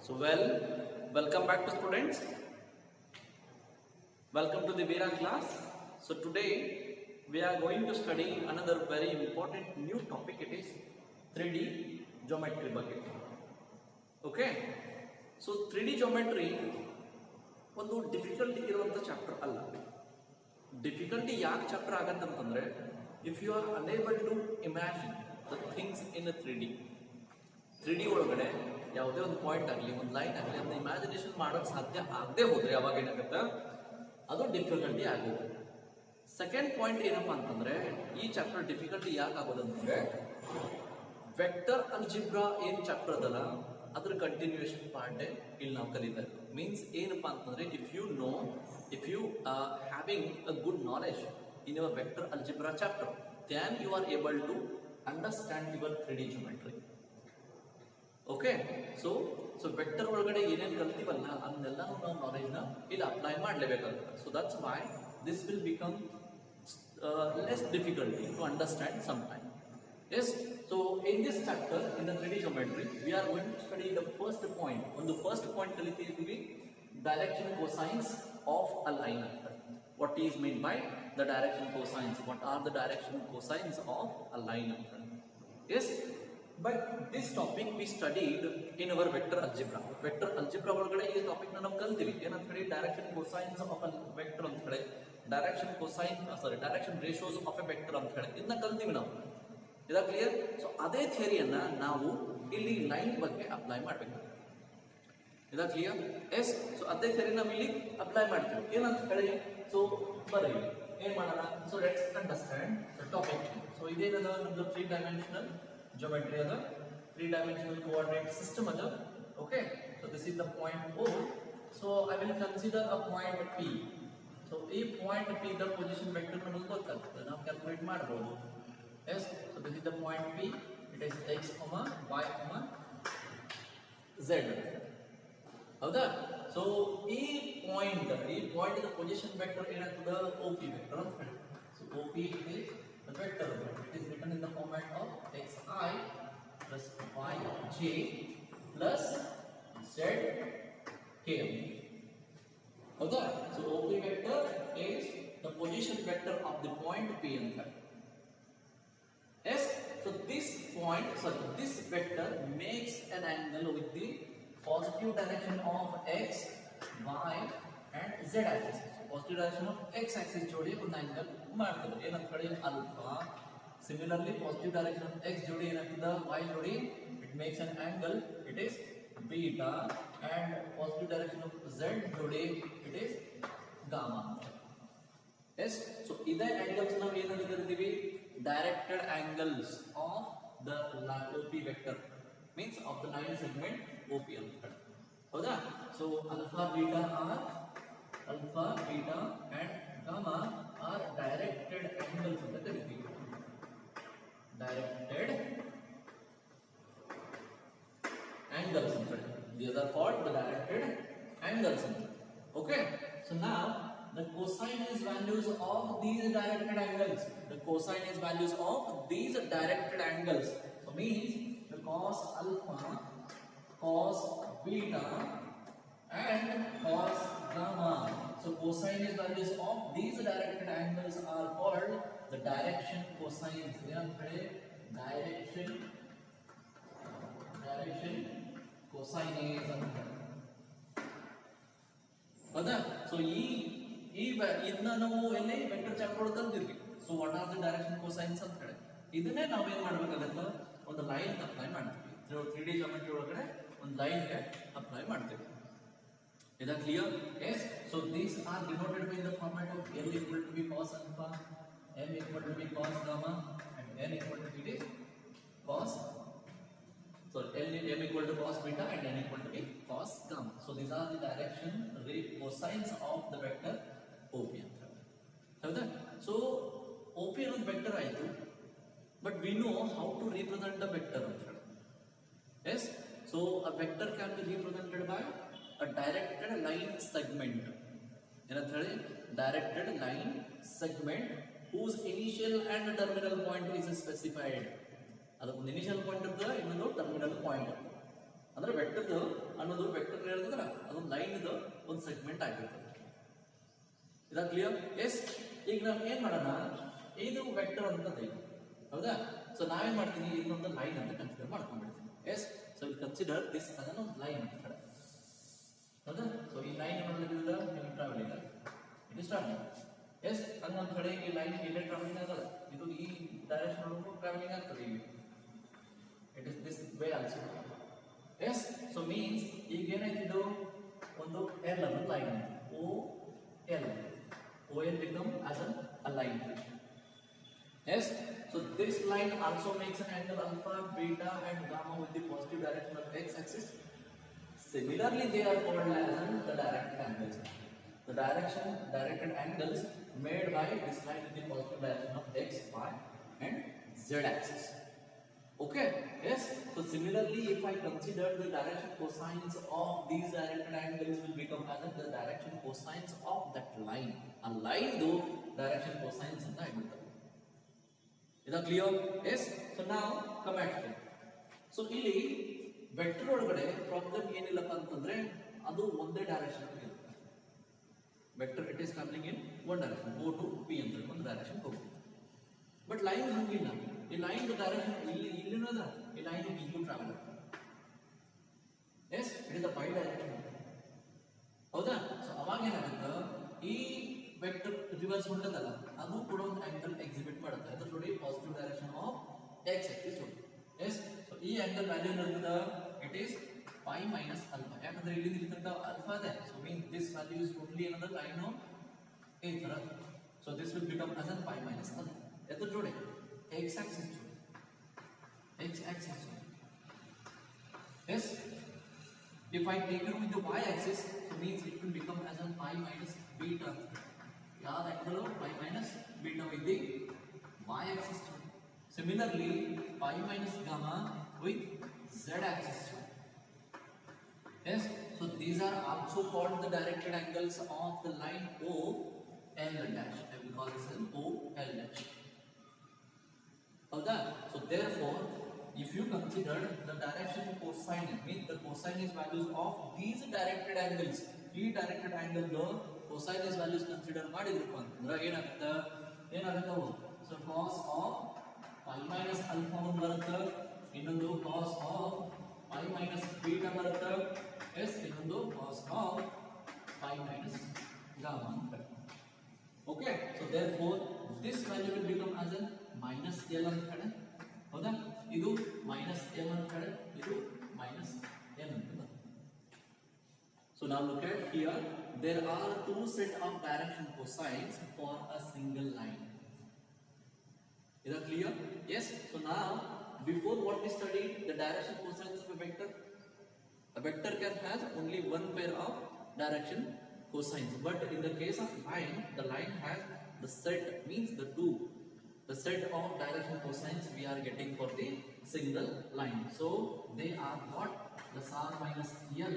So welcome back to students. Welcome to the Vera class. So today we are going to study another very important new topic. It is 3D geometry bucket. Okay. So 3D geometry ಒಂದು difficulty ಇರುವಂಥ chapter ಅಲ್ಲ. Difficulty ಯಾಕೆ chapter ಆಗತ್ತೆ ಅಂತಂದ್ರೆ if you are unable to imagine the things in 3D ಒಳಗಡೆ ಯಾವುದೇ ಒಂದು point ಆಗಲಿ ಒಂದು ಲೈನ್ ಆಗಲಿ ಅದನ್ನ ಇಮ್ಯಾಜಿನೇಷನ್ ಮಾಡೋಕೆ ಸಾಧ್ಯ ಆಗದೆ ಹೋದ್ರೆ ಯಾವಾಗ ಏನಾಗುತ್ತೆ ಅದು ಡಿಫಿಕಲ್ಟಿ ಆಗೋದು. ಸೆಕೆಂಡ್ ಪಾಯಿಂಟ್ ಏನಪ್ಪಾ ಅಂತಂದ್ರೆ ಈ ಚಾಪ್ಟರ್ ಡಿಫಿಕಲ್ಟಿ ಯಾಕೆ ಆಗೋದಂತಂದ್ರೆ ವೆಕ್ಟರ್ ಅಲ್ಜಿಬ್ರಾ ಏನ್ ಚಾಪ್ಟರ್ ಅದಲ್ಲ ಅದ್ರ ಕಂಟಿನ್ಯೂಯೇಷನ್ ಪಾರ್ಟ್ ಇಲ್ಲಿ ನಾವು ಕಲಿತಾರೆ. ಮೀನ್ಸ್ ಏನಪ್ಪಾ ಅಂತಂದ್ರೆ if you having a good knowledge in your vector algebra chapter then you are able to understand your 3D geometry. Okay. So vector ಒಳಗಡೆ ಏನೇನು ಕಲ್ತೀವಲ್ಲ ಅದನ್ನೆಲ್ಲನೂ ನಾವು ನಾಲೆಜ್ನ ಇಲ್ಲಿ ಅಪ್ಲೈ ಮಾಡಲೇಬೇಕಾಗುತ್ತೆ. So that's why this will become less difficulty to understand some time. Yes, so in this chapter, in the 3D geometry, we are going to study the first point. On the first point, kalitirthivi direction cosines of a line. What is meant by the direction cosines? What are the direction cosines of a line? Yes, but this topic we studied in our vector algebra. Vector algebra ಒಳಗಡೆ ಈ topic ನ ನಾವು ಕಲ್ತೀವಿ. ಏನಂತ ಹೇಳಿ direction cosines of a vector ಅಂತ ಹೇಳಿ direction ratios of a vector ಅಂತ ಹೇಳಿ ಇದನ್ನ ಕಲ್ತೀವಿ ನಾವು. ಇದಾ ಕ್ಲಿಯರ್? ಸೊ ಅದೇ ಥಿಯರಿಯನ್ನ ನಾವು ಇಲ್ಲಿ ಲೈನ್ ಬಗ್ಗೆ ಅಪ್ಲೈ ಮಾಡಬೇಕಾಗುತ್ತೆ. ಇದಾ ಕ್ಲಿಯರ್? ಎಸ್. ಸೊ ಅದೇ ಥಿಯರಿ ನಾವು ಇಲ್ಲಿ ಅಪ್ಲೈ ಮಾಡ್ತೀವಿ. ಏನಂತ ಹೇಳಿ ಸೊ ಬರೀ ಏನ್ ಮಾಡೋಣ. So let's understand the topic. So ಇದೇನದ ನಮ್ದು 3 ಡೈಮೆನ್ಷನಲ್ geometry ಅದ 3 ಡೈಮೆನ್ಷನಲ್ ಕೋಆರ್ಡಿನೇಟ್ ಸಿಸ್ಟಮ್ ಅದ. Okay. So this is the point O. So I will consider a point P. So ಈ point P the position vector ನಮಗೆ ಗೊತ್ತಾಗ್ತದೆ, ನಾವು calculate ಮಾಡಬಹುದು. Yes, so this is the point P. It is x, y, z. ಹೌದಾ? So ಈ point the position vector ಏನಾಗ್ತದೆ OP vector ಅಂತ ಹೇಳಿ. So OP is the vector. It is written in the format of xi plus yj plus zk. ಹೌದಾ? So OP vector is the position vector of the point P ಅಂತ ಹೇಳಿ. Yes, so this vector makes an angle with the positive direction of x, y and z axis. Positive direction of x axis ಜೋಡಿ ಒಂದು angle ಮಾಡ್ತದೆ. ಏನಂತ ಹೇಳಿ alpha. Similarly, positive direction of x ಜೋಡಿ ಏನಾಗ್ತದೆ y ಜೋಡಿ it makes an angle, it is beta, and positive direction of z ಜೋಡಿ it is gamma. Yes, so ಇದೇ angles ನಾವು ಏನಂತ ಕರಿತೀವಿ directed angles of the OP vector, means of the line segment OP ಅಂತ. ಹೌದಾ? So alpha, beta and gamma are directed angles ಅಂತ ಕರಿತೀವಿ. Directed angles ಅಂತ. These are called the directed angles ಅಂತ. Okay, so now the cosinus values of these directed angles. The cosinus values of these directed angles. So means the cos alpha, cos beta, and cos gamma. So cosinus values of these directed angles are called the direction cosines. Direction cosines. ಹೌದಾ? So ಇದನ್ನ ನಾವು ಎಲ್ಲಿ vector chapter ಒಳಗೆ ಕಲ್ತಿರ್ವಿ. So what are the direction cosines ಅಂತ ಹೇಳಿ ಇದನ್ನೇ ನಾವು ಏನ್ ಮಾಡ್ಬೇಕಾಗತ್ತ ಒಂದು ಲೈನ್ ಅಪ್ಲೈ ಮಾಡ್ತೀವಿ. 3D geometry ಒಳಗಡೆ ಒಂದು ಲೈನ್ ಗೆ ಅಪ್ಲೈ ಮಾಡ್ತೀವಿ. ಇದಾ clear? Yes. So these are denoted by the format of L equal to be cos alpha, M equal to be cos gamma, and N equal to be cos M equal to cos beta and N equal to be cos gamma. So these are the direction cosines of the vector OP ಅಂತ. ಹೌದಾ? So OP ಅನ್ನೋದು vector ಆಯಿತು, but we know how to represent the vector ಅಂತ ಹೇಳಿ. Yes. So a vector can be represented by a directed line segment. ಏನಂತ ಹೇಳಿ directed line segment whose initial and terminal point is specified. ಅದಕ್ಕೊಂದು initial point ಇರ್ತದೆ, ಇನ್ನೊಂದು terminal point. ಅಂದ್ರೆ vector ಅನ್ನೋದು vector ಹೇಳಿದ್ರೆ ಅದೊಂದು ಲೈನ್ ಒಂದು ಸೆಗ್ಮೆಂಟ್ ಆಗಿರ್ತದೆ. ಇದಾ ಕ್ಲಿಯರ್? ಎಸ್. ಈಗ ನಾವು ಏನ್ ಮಾಡೋಣ, ಇದು ವೆಕ್ಟರ್ ಅಂತ ಇದೆ ಹೌದಾ? ಸೊ ನಾವೇನ್ ಮಾಡ್ತೀನಿ, ಇದನ್ನೊಂದು ಲೈನ್ ಅಂತ ಕನ್ಸಿಡರ್ ಮಾಡ್ಕೊಂಡ್ಬಿಡ್ತೀನಿ. Yes. So will consider this ಅದನ್ನ ಒಂದು ಲೈನ್ ಅಂತ ಕಡೆ ಹೌದಾ? ಸೊ ಈ ಲೈನ್ ಏನಿಲ್ಲ travelling it is travelling. Yes. ಹಂಗಂತ ಕಡೆ ಈ ಲೈನ್ ಇಲ್ಲೇ ಟ್ರಾವೆಲಿಂಗ್ ಆಗಲ್ಲ, ಇದು ಈ ಡೈರೆಕ್ಷನ್ ಒಳಗೂ ಟ್ರಾವೆಲಿಂಗ್ ಆಗ್ತದೆ. ಈಗ it is this way also. Yes. So means ಈಗ ಏನಾಯ್ತಿದ್ದು, ಒಂದು ಎಲ್ ಅನ್ನೋ line O L. O L become as a line. Yes. So this line also makes an angle alpha, beta, and gamma with the positive direction of x-axis. Similarly, they are called as the directed angles. The directed angles made by this line with the positive direction of x, y, and z-axis. Okay. Yes. So similarly, if I consider the direction cosines of these directed angles will become as the direction cosines of that line. A line do direction cosines ಅಂತ ಆಗಿಬಿಡ್ತವೆ. ಇದಾ clear? Yes. So ನಾವು come back to. So ಇಲ್ಲಿ vector ಒಳಗಡೆ problem ಏನಿಲ್ಲಪ್ಪ ಅಂತಂದ್ರೆ ಅದು ಒಂದೇ direction ಇರುತ್ತೆ. Vector it is travelling in one direction, O to P ಅಂತ ಒಂದು ಡೈರೆಕ್ಷನ್ ಹೋಗುತ್ತೆ. ಬಟ್ ಲೈನ್ ಹಂಗಿಲ್ಲ, ಈ ಲೈನ್ ಡೈರೆಕ್ಷನ್ ಇಲ್ಲಿನದ ಈ ಲೈನ್ ಇಲ್ಲೂ ಟ್ರಾವೆಲ್ ಆಗ್ತದೆ. Yes. It is the by direction ಹೌದಾ? ಸೊ ಅವಾಗ ಏನಾಗುತ್ತೆ, ಈ ವೆಕ್ಟರ್ ರಿವರ್ಸ್ ಹೊಂಟದಲ್ಲ ಅದು ಕೂಡ ಒಂದು ಆಂಗಲ್ ಎಕ್ಸಿಬಿಟ್ ಮಾಡುತ್ತೆ. ಅದರ ನೋಡಿ positive direction of X axis ನೋಡಿ. ಎಸ್. ಸೊ ಈ ಆಂಗಲ್ ವ್ಯಾಲ್ಯೂ ಇರ್ತದ it is pi minus alpha. ಯಾಕಂದ್ರೆ ಇಲ್ಲಿ ಇರ್ತಕ್ಕ ಅಲ್ಫಾ ಇದೆ. So mean this value is totally another line of ಈ ತರ. So this will become as an pi minus alpha. ಎದ್ರ ಜೋಡಿ ಎಕ್ಸ್ ಆಕ್ಸಿಸ್ ಜೋಡಿ X axis. Yes. If I take it with the y axis, so means it will become as a pi minus beta. Yeah, angle of pi minus beta with the y axis. Similarly, pi minus gamma with z axis. Yes, so these are also called the directed angles of the line O L dash. I will call this as O L dash. So therefore, if you consider the direction cosine, means the cosine is values of these directed angles. These directed angle the cosine is values consider ಮಾಡಿದ್ರಪ್ಪ ಅಂದ್ರೆ ಏನಾಗುತ್ತೆ so cos of pi minus alpha ಒಂದು ಬರುತ್ತೆ, ಇನ್ನೊಂದು cos of pi minus beta ಬರುತ್ತೆ. S. ಇನ್ನೊಂದು cos of pi minus gamma ಅಂತ. Okay. So therefore this value will become as a minus l ಅಂತ ಕಡೆ ಹೌದಾ? ಇದು minus m ಅಂತ ಕಡೆ, ಇದು minus n ಅಂತ ಬರುತ್ತೆ. So now look at here, there are two set of direction cosines for a single line. Is that clear? Yes. So now before what we studied, the direction cosines of a vector. A vector can have only one pair of direction cosines, but in the case of line, the line has the set, means the set of direction cosines we are getting for the single line. So they are what? Plus r minus l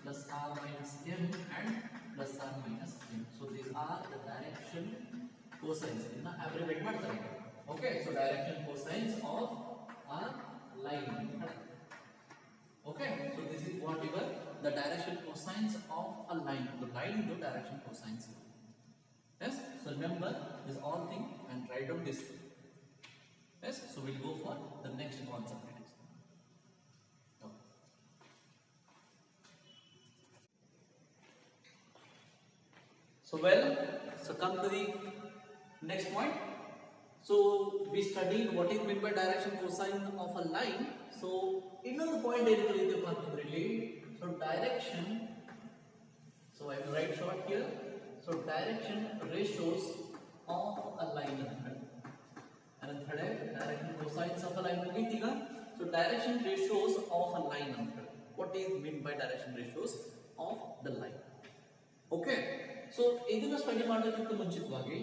plus r minus m and plus r minus m. So these are the direction cosines. Inna abbreviate ಮಾಡ್ತಾರೆ. Okay. So direction cosines of a line. Okay. So this is whatever the direction cosines of a line. The line is the direction cosines. Yes. So remember this all thing and write down this. Yes. So we'll go for the next concept. Okay. So come to the next point. So we studied what is meant by direction cosine of a line. So ಇನ್ನೊಂದು point ಏನು ಕಲಿತೀವಿ ಅಂತಂದ್ರೆ ಇಲ್ಲಿ so direction, so I will write short here. So direction ratios of a line and direction cosines of a line ಮುಗಿತೀಗ. So direction ratios of a line ಅಂತ what is meant by direction ratios of the line. Okay. So ಇದನ್ನ study ಮಾಡೋದಕ್ಕಿಂತ ಮುಂಚಿತವಾಗಿ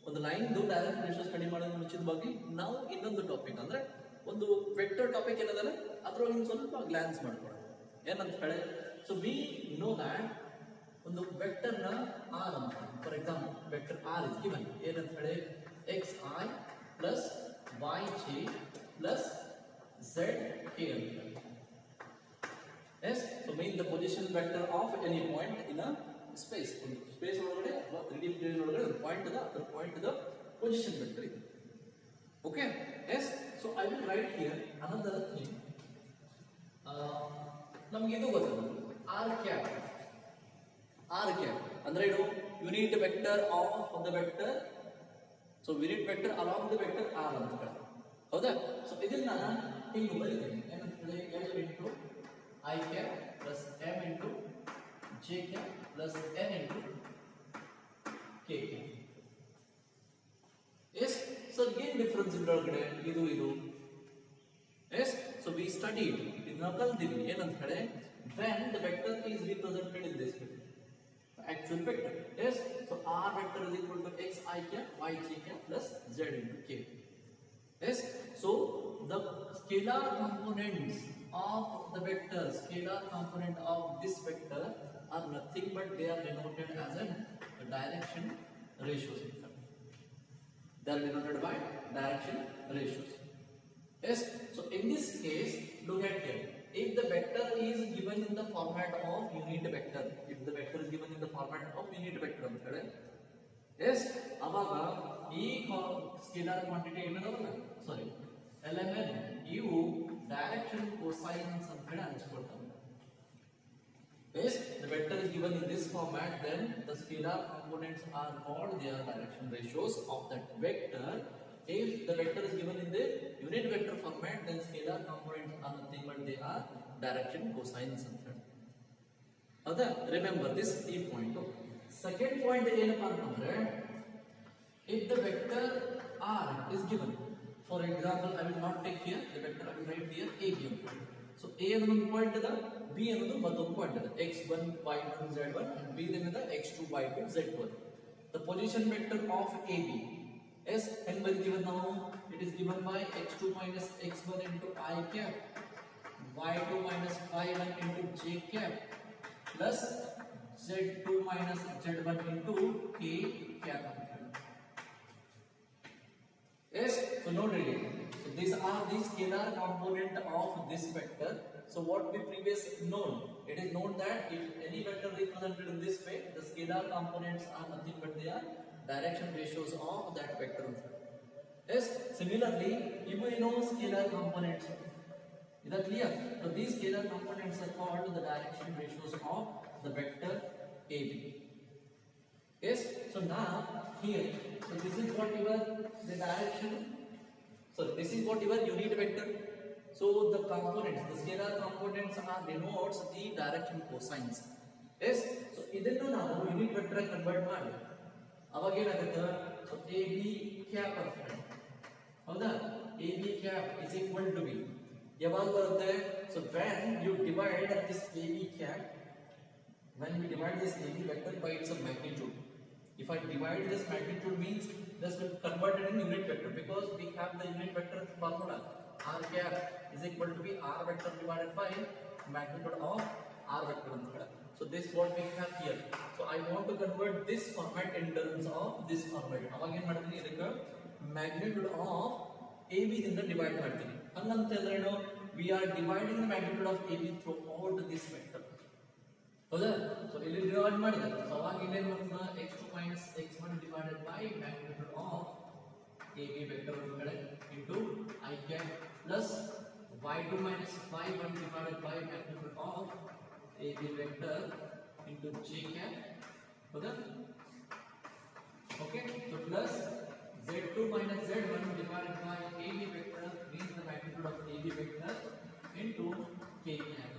ಒಂದು line direction ratio study ಮಾಡೋದಕ್ಕೆ ಮುಂಚಿತವಾಗಿ ನಾವು ಇನ್ನೊಂದು topic ಅಂದ್ರೆ ಒಂದು ವೆಕ್ಟರ್ ಟಾಪಿಕ್ ಏನದಲ್ಲ ಅದ್ರೊಳಗೆ ಸ್ವಲ್ಪ ಗ್ಲಾನ್ಸ್ ಮಾಡ್ಕೊಳ್ಳೋಣ. ಏನಂತ ಹೇಳಿ, ಸೊ ವಿ ನೋ ದ್ಯಾಟ್ ಒಂದು ವೆಕ್ಟರ್ ನ ಆರ್ ಅಂತ, for example vector R is given ಏನಂತ ಹೇಳಿ X I plus Y J plus Z K ಅಂತ. Yes, so mean the position vector of any point in a space. Space ಒಳಗಡೆ ಅಥವಾ 3D plane ಒಳಗಡೆ ಒಂದು point ಇದೆ, ಅದರ ಪಾಯಿಂಟ್ ದ position vector ಇದೆ. Okay, yes, so I will write here another thing. ನಮಗೆ ಇದು ಗೊತ್ತಲ್ಲ, r cap ಅಂದ್ರೆ ಏನು, unit vector of the vector. So unit vector along the vector r ಅಂತ ಹೇಳಿ, ಹೌದಾ? ಸೊ ಇದನ್ನ ಹಿಂಗೆ ಬರೀತೀನಿ, ಏನಂತ ಹೇಳಿ, L into I cap plus M into J cap plus N into K cap. Yes, so again difference ಇದ್ರೊಳಗಡೆ ಇದು. Yes, so we studied, ಇದನ್ನ ಕಲ್ತಿದ್ವಿ, ಏನಂತ ಹೇಳಿ, when the vector is represented in this way, actual vector. Yes, so r vector is equal to x I cap y j cap plus z into k. Yes, so the scalar components of the vector, scalar component of this vector are nothing but they are denoted as a direction ratios. They are denoted by direction ratios. Yes, so in this case, look at here. If the vector is given in the format of unit vector, yes, ಅವಾಗ ಈ scalar quantity ಏನದಲ್ಲ, ಸಾರಿ LMN, ಇವು direction cosines ಅಂತ ಹೇಳಿ ಅನ್ಸ್ಕೊಳ್ತಾವೆ. Yes, the vector is given in this format, then the scalar components are called their direction ratios of that vector. If the vector is given in the unit vector format, then scalar components are nothing but they are direction cosines ಅಂತ ಹೇಳಿ. ಹೌದಾ? Remember this ಈ point. Second point ಏನಪ್ಪಾ ಅಂತಂದ್ರೆ, if the vector r is given, for example I will not take here the vector, I will write here a b. So a ಅನ್ನೋದು ಒಂದು point ಇದೆ, b ಅನ್ನೋದು ಮತ್ತೊಂದು ಪಾಯಿಂಟ್ ಇದೆ, x1 y1 z1 and b ಇದೆ x2 y2 z1. the position vector of ab is and by given now, it is given by x2 minus x1 into I cap, y2 minus y1 into j cap plus z2 minus z1 into k cap. Yes, so note reading. So these are the scalar component of this vector. So what we previously known, it is known that if any vector represented in this way, the scalar components are nothing but they are direction ratios of that vector. Yes, similarly, if we know scalar components, is that clear? So these scalar components are called the direction ratios of the vector AB. Yes, so now here, so this is what your the direction, so this is what your unit vector. So the components, the scalar components are denotes the direction cosines. Yes, so ಇದನ್ನು ನಾವು unit vector ಆಗಿ convert ಮಾಡಿ ಅವಾಗ ಏನಾಗುತ್ತೆ, so AB cap ಅಂತ, ಹೌದಾ? AB cap is equal to B ಯಾವಾಗ ಬರುತ್ತೆ? So when you divide this AB cap, when we divide this AB vector by its magnitude, if I divide this magnitude means this will convert it in unit vector, because we have the unit vector formula, r cap is equal to be r vector divided by magnitude of r vector. So this what we have here. So I want to convert this format in terms of this format. ಅವಾಗ ಏನು ಮಾಡ್ತೀನಿ, ಇದಕ್ಕೆ magnitude of AB ದಿಂದ divide ಮಾಡ್ತೀನಿ. ಹಂಗಂತಂದ್ರೆ ಏನು, we are dividing the magnitude of AB throughout this vector. ಹೌದಾ? So ಇಲ್ಲಿ divide ಮಾಡಿದೆ, ಸೊ ಅವಾಗ ಇಲ್ಲಿ ಏನು ಬರ್ತದೆ, x2 minus x1 divided by magnitude of AB vector into I cap plus y2 minus y1 divided by magnitude of AB vector into j cap. Okay, okay, so plus z2 minus z1 divided by AB vector means the magnitude of AB vector into k cap.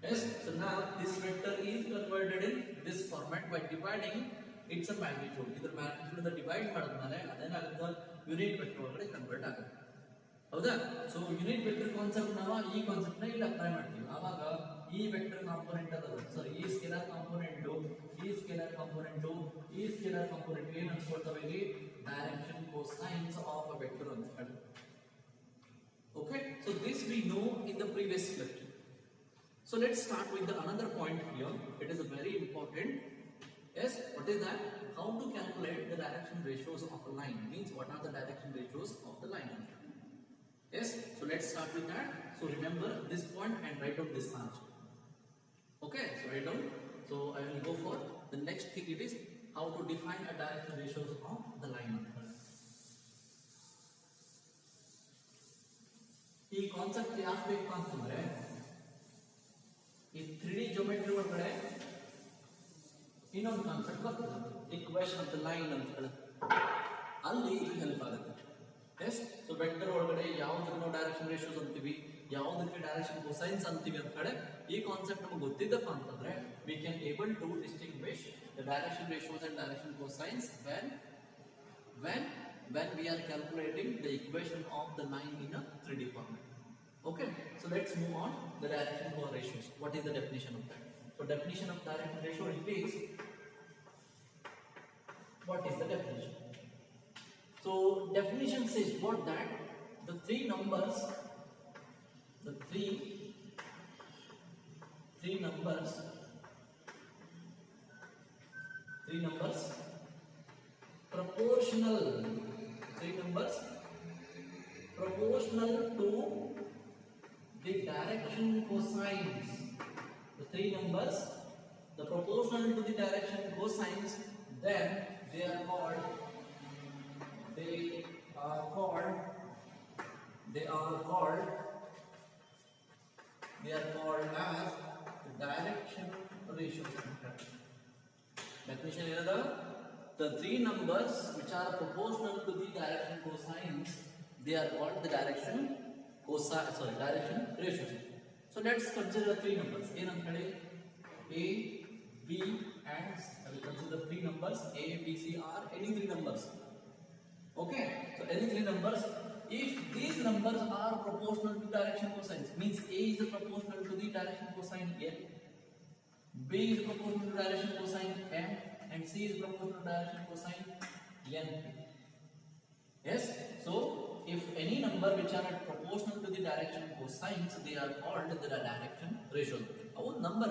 Yes, so now this vector is converted in this format by dividing its a magnitude. Either magnitude the divide ಮಾಡಿದ್ಮೇಲೆ ಅದೇನಾಗುತ್ತೆ, unit vector ಒಳಗಡೆ convert ಆಗುತ್ತೆ. ಹೌದಾ? So unit vector concept ನಾವು ಈ concept ನ ಇಲ್ಲಿ apply ಮಾಡ್ತೀವಿ. ಆವಾಗ ಈ ವೆಕ್ಟರ್ ಕಾಂಪೋನೆಂಟ್ ಅದ, ಸಾರಿ ಈ ಸ್ಕೇಲಾರ್ ಕಾಂಪೋನೆಂಟ್, ಈ ಸ್ಕೇಲಾರ್ ಕಾಂಪೋನೆಂಟ್, ಈ ಸ್ಕೇಲಾರ್ ಕಾಂಪೋನೆಂಟ್ ಏನು ಅನ್ಸ್ಕೊಳ್ತವೆ ಇಲ್ಲಿ, direction cosines of a vector ಅಂತ ಹೇಳಿ. Okay, so this we know in the previous lecture. So let's start with the another point here. It is a very important. Yes, what is that? How to calculate the direction ratios of a line? Means what are the direction ratios of the line? Yes, so let's start with that. So remember this point and write down this answer. Okay, so write down. So I will go for the next thing. It is how to define a direction ratios of the line method. ಈ concept ಯಾಕೆ ಬೇಕು ಅಂತಂದ್ರೆ ಈ 3D geometry ಒಳಗಡೆ ಇನ್ನೊಂದು concept ಬರ್ತದೆ, equation of the line ಅಂತ ಹೇಳಿ. ಅಲ್ಲಿ ಇದು ಹೆಲ್ಪ್ ಆಗುತ್ತೆ. ಎಸ್, ಸೊ ವೆಕ್ಟರ್ ಒಳಗಡೆ ಯಾವುದಕ್ಕೆ ನಾವು ಡೈರೆಕ್ಷನ್ ರೇಷಿಯೋಸ್ ಅಂತೀವಿ, ಯಾವುದಕ್ಕೆ ಡೈರೆಕ್ಷನ್ ಕೊಸೈನ್ಸ್ ಅಂತೀವಿ ಅಂತ ಹೇಳಿ ಈ ಕಾನ್ಸೆಪ್ಟ್ ನಮಗೆ ಗೊತ್ತಿದ್ದಪ್ಪ ಅಂತಂದ್ರೆ we can able to distinguish the direction ratios and direction cosines when we are calculating the equation of the line in a 3D format. Okay, so let's move on the direction ratios. What is the definition of that? So definition of direction ratio is, what is the definition? So definition says what, that the three numbers proportional to the direction cosines. The three numbers, the proportional to the direction cosines, then they are called as direction ratios. Definition is the three numbers which are proportional to the direction cosines, they are called the direction ratios. So let's consider three numbers. A, B, and I will consider three numbers A, B, C, are any three numbers. Okay, so any three numbers, if these numbers are proportional to direction cosines, means A is proportional to the direction cosine L, B is proportional to direction cosine M, and C is proportional to direction cosine N. Yes, so if any number which are proportional to the direction cosines, they are called the direction ratios. Our number.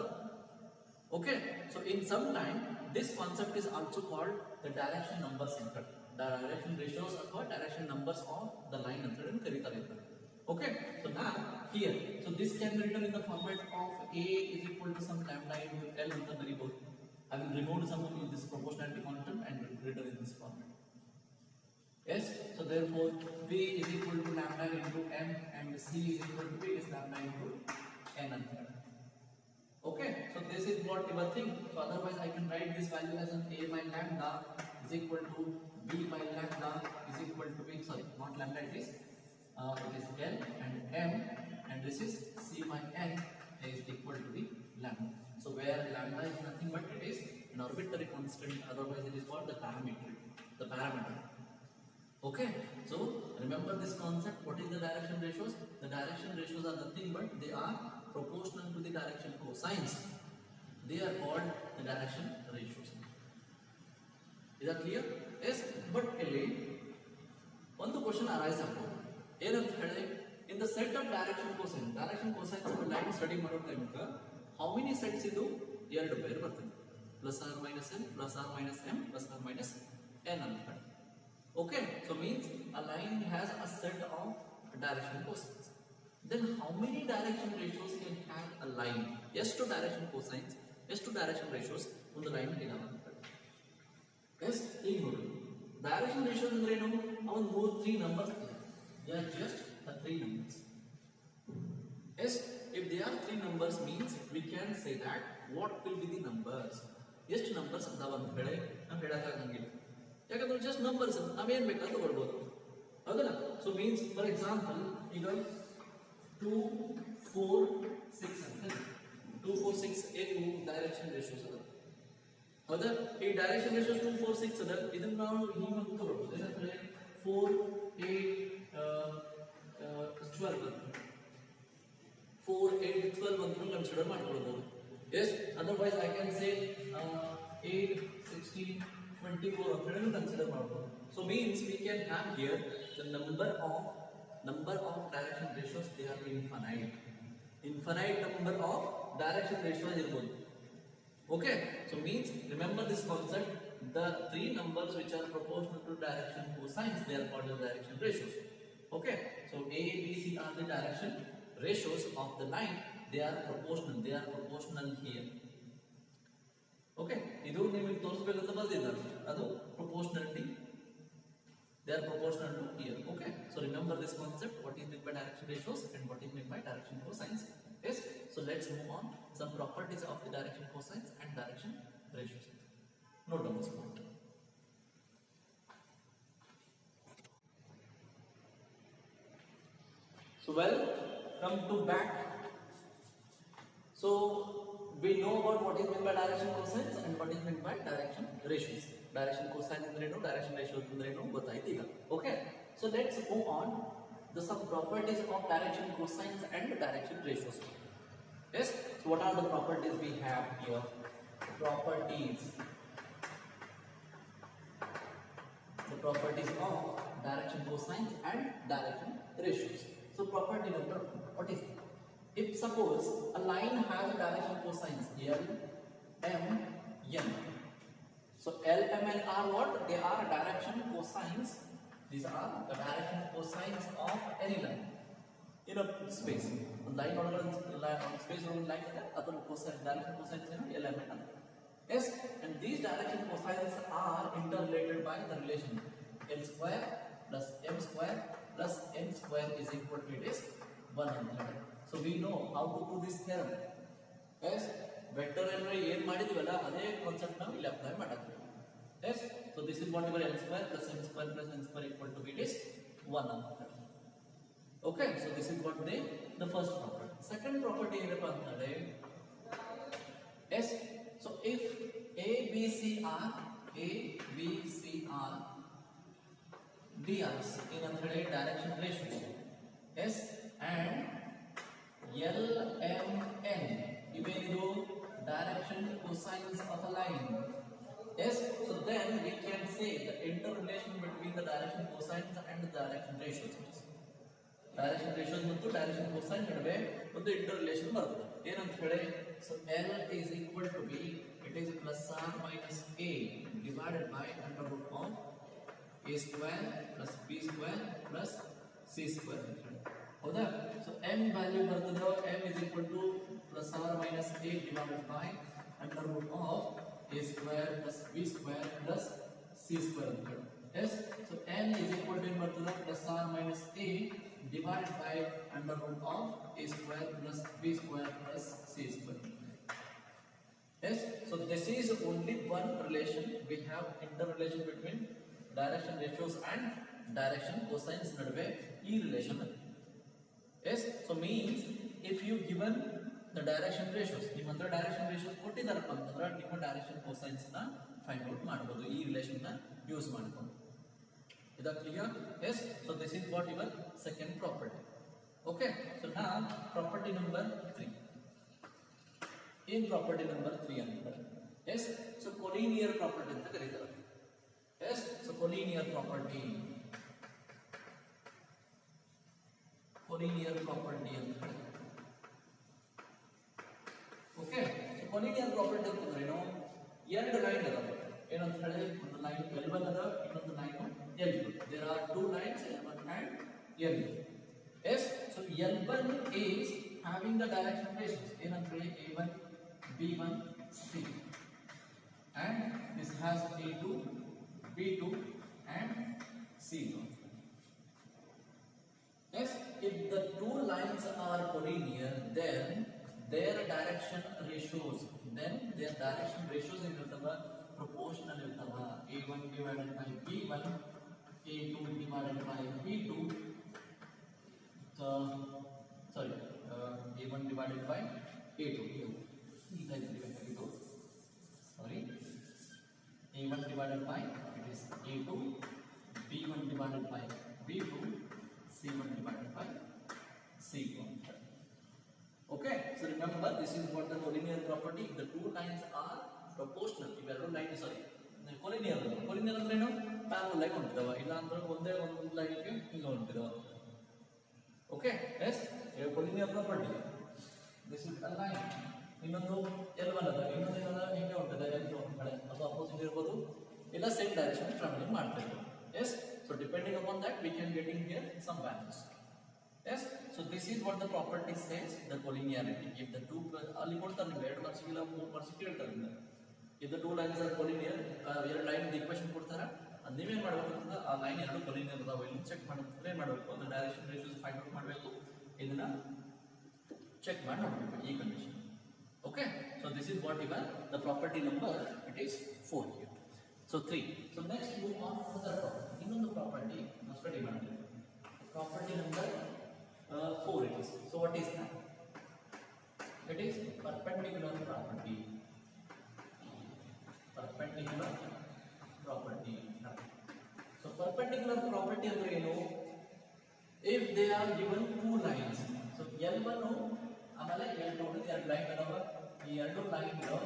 Okay, so in some time this concept is also called the direction numbers method. Direction ratios or direction numbers of the line method. Okay, so now here, so this can be written in the format of A is equal to some lambda into L into the variable. I will remove some of this proportionality constant and written in this format. Yes, so therefore B is equal to lambda into M and C is equal to B is lambda into N. Okay, so this is what you will think. So otherwise I can write this value as an A by lambda is equal to B by lambda is equal to B, sorry, not lambda, it is L and M, and this is C by N is equal to the lambda. So where lambda is nothing but it is an arbitrary constant, otherwise it is called the parameter. Okay, so remember this concept. What is the direction ratios? The direction ratios are nothing but they are proportional to the direction cosines. They are called the direction ratios. Is that clear? Yes, but one question arises. In the set of direction cosines line study ಮಾಡೋ ಟೈಮ್ಗೆ how many sets ಇದು ಎರಡು peer ಬರ್ತದೆ, plus or minus n, plus or minus m, plus or minus n ಅಂತ. Okay, so means a line has a set of direction cosines. Then how many direction ratios can have a line? Yes to direction cosines, yes to direction ratios on the line in our. Yes, direction ratios ಅಂದ್ರೆ ಏನು? ಅವನ್ three numbers. They are just three numbers. Yes, if they are three numbers means we can say that what will be the numbers. ಎಷ್ಟು numbers ಅದಾವ ಅಂತ ಹೇಳಿ ನಾವು ಹೇಳಕ್ಕಾಗಂಗಿಲ್ಲ, ಯಾಕಂದ್ರೆ just numbers ನಾವೇನ್ ಬೇಕಾದ್ರೂ ಬರ್ಬೋದು, ಹೌದಲ್ಲ? ಸೊ ಮೀನ್ಸ್ ಫಾರ್ ಎಕ್ಸಾಂಪಲ್ ಈಗ 2, 4, 6 ಅಂತ 2, 4, 6 ಏನು ಡೈರೆಕ್ಷನ್ ರೇಷಿಯೋಸ್ ಅದ, ಹೌದಾ? ಈ ಡೈರೆಕ್ಷನ್ ರೇಷಿಯೋಸ್ 2, 4, 6 ಅದ. ಇದನ್ನ ನಾವು ಹೀಗೆ ತಗೊಳ್ಬೋದು, ಏನಂದ್ರೆ 4, 8, 12 4, 8, 12 ಅಂತ ಕನ್ಸಿಡರ್ ಮಾಡ್ಕೊಳ್ಬೋದು. Yes, otherwise I can say 8, 16, 24 ಅಂತ ಹೇಳಿ ಕನ್ಸಿಡರ್ ಮಾಡ್ಬೋದು. So means we can have here the number of direction ratios, they are infinite number of direction ratios ಇರ್ಬೋದು. Okay, so means remember this concept, the three numbers which are proportional to direction cosines, they are called the direction ratios. Okay, so A, B, C are the direction ratios of the line. They are proportional. They are proportional here. Okay, ಇದು ನಿಮಗೆ ತೋರಿಸಬೇಕಂತ ಬರ್ದಿದ್ದಾರೆ ಅದು proportionality. They are proportional to here. Okay, so remember this concept. What is meant by direction ratios and what is meant by direction cosines? Yes. So let's move on. Some properties of the direction cosines and direction ratios. Note down this point. So well, come to back. So we know about what is meant by direction cosines and what is meant by direction ratios. Direction cosine ಅಂದ್ರೇನು, direction ratios ಅಂದ್ರೇನು ಗೊತ್ತಾಯ್ತು ಈಗ. Okay, so let's move on the some properties of direction cosines and direction ratios. Yes, so what are the properties we have here? Properties. The properties of direction cosines and direction ratios. So property number, what is it? If suppose a line has a direction cosines L, M, N. So L, M, and R what? They are direction cosines. These are the direction cosines of any line in a space. A line or space or line other cosine direction cosines L, M, and R. Yes, and these direction cosines are interrelated by the relation L square plus M square plus N square is equal to it is 100. So we know how to do this theorem. Yes, vector ಅಂದ್ರೆ ಏನು ಮಾಡಿದ್ವಲ್ಲ ಅದೇ concept ನಾವು ಇಲ್ಲಿ apply ಮಾಡಬೇಕು. Yes, so this is what L square plus M square plus N square equal to it is 100. Okay, so this is what the first property. Second property ಏನಪ್ಪ ಅಂತಂದ್ರೆ yes, so if A, B, C are DRs in a direction ratios, yes, and L, M, N ಇವೇನಿದು direction cosines of a line. Yes, so then we can say the interrelation between the direction cosines and the direction ratios. Direction ratios ಮತ್ತು direction cosine ನಡುವೆ ಒಂದು interrelation ಬರ್ತದೆ. ಏನಂತ ಹೇಳಿ, so L is equal to B, it is plus or minus A divided by under root of A square plus B square plus C square. ಹೌದಾ? So M value ಬರ್ತದೆ, M is equal to plus or minus A divided by under root of A square plus B square plus C square. Yes, so N is equal to plus or minus A divided by under root of A square plus B square plus C square. Yes, so this is only one relation. We have interrelation between direction ratios and direction cosines ನಡುವೆ ಈ relation. Yes, so means if you given the direction ratios, ನಿಮ್ಮ ಹತ್ರ direction ratios ಕೊಟ್ಟಿದ್ದಾರಪ್ಪ ಅಂತಂದ್ರೆ ನಿಮ್ಮ direction cosines ನ find out ಮಾಡಬಹುದು ಈ relation ನ ಯೂಸ್ ಮಾಡ್ಕೊಂಡು. Is that clear? Yes, so this is what your second property. Okay, so now property number 3. In property number 3 ಅಂತ yes, so collinear property ಅಂತ ಕರೀತಾರೆ. Yes, so collinear property ಅಂತ okay, so collinear property ಅಂತಂದ್ರೆ ಏನು, ಎರಡು line ಅದಾವೆ. ಏನಂತ ಹೇಳಿ, ಒಂದು ಲೈನ್ L1 ಅದ, ಇನ್ನೊಂದು line L2. There are two lines L1 and L2. Yes, so L1 is having the direction ratios. ಏನಂತ ಹೇಳಿ, A1, B1, C, and this has A2, B2 and C1. Yes, if the two lines are collinear, then their direction ratios in proportional A1 divided by B1, A2 divided by B2, A1 divided by A2, A1 divided by it is A2, B1 divided by B2, C1 divided by C1. Okay, so remember this is what the collinear property. The two lines are proportional. If you are line, sorry, collinear ಅಂದ್ರೆ ಏನು, parallel ಆಗಿ ಹೊಂಟಿದಾವ, ಇಲ್ಲ ಅಂದ್ರೆ ಒಂದೇ ಒಂದು line ಗೆ ಹಿಂಗ ಹೊಂಟಿದಾವ. Okay, yes, collinear property. This is a line. ಇನ್ನೊಂದು L1 ಅದ, ಇನ್ನೊಂದು ಏನದ ಹಿಂಗೆ ಹೊಂಟಿದೆ L2 ಕಡೆ, ಅದು ಅಪೋಸಿಟ್ ಇರಬಹುದು, ಇಲ್ಲ ಸೇಮ್ ಡೈರೆಕ್ಷನ್ ಟ್ರಾವೆಲಿಂಗ್ ಮಾಡ್ತಾ ಇರ್ಬೋದು. Yes, so So depending upon that, we can get in here some values. Yes. So this is what the property says, the collinearity. If the two ಅಲ್ಲಿ ಕೊಡ್ತಾರೆ ನೀವು 2 ಮಾರ್ಕ್ಸಿಗೆ ಇಲ್ಲ 3 ಮಾರ್ಕ್ಸಿಗೆ ಕೇಳ್ತಾರೆ ನಿಮಗೆ. If the two lines are collinear, ಎರಡು line equation ಕೊಡ್ತಾರೆ, ಅದು ನೀವೇನು ಮಾಡಬೇಕು ಅಂತ ಆ ಲೈನ್ ಎರಡು collinear ಅದಾವ ಇಲ್ಲಿ ಚೆಕ್ ಮಾಡೋದು ಏನು ಮಾಡಬೇಕು, ಅದು ಡೈರೆಕ್ಷನ್ ರೇಷಿಯೋಸ್ ಫೈಂಡ್ ಔಟ್ ಮಾಡಬೇಕು, ಇದನ್ನ ಚೆಕ್ ಮಾಡಿ ನೋಡಬೇಕು ಈ condition. Okay, so this is what even the property number, it is 4 here. So 3. So next move on to the property. Innondu property now study madidare. Property number 4 it is. So what is that? It is perpendicular property. Perpendicular property. So perpendicular property andre enu? If they are given two lines. So L1 ಆಮೇಲೆ L2 ಎರಡು line ಅದಾವ, ಈ ಎರಡು line ಇದಾವ.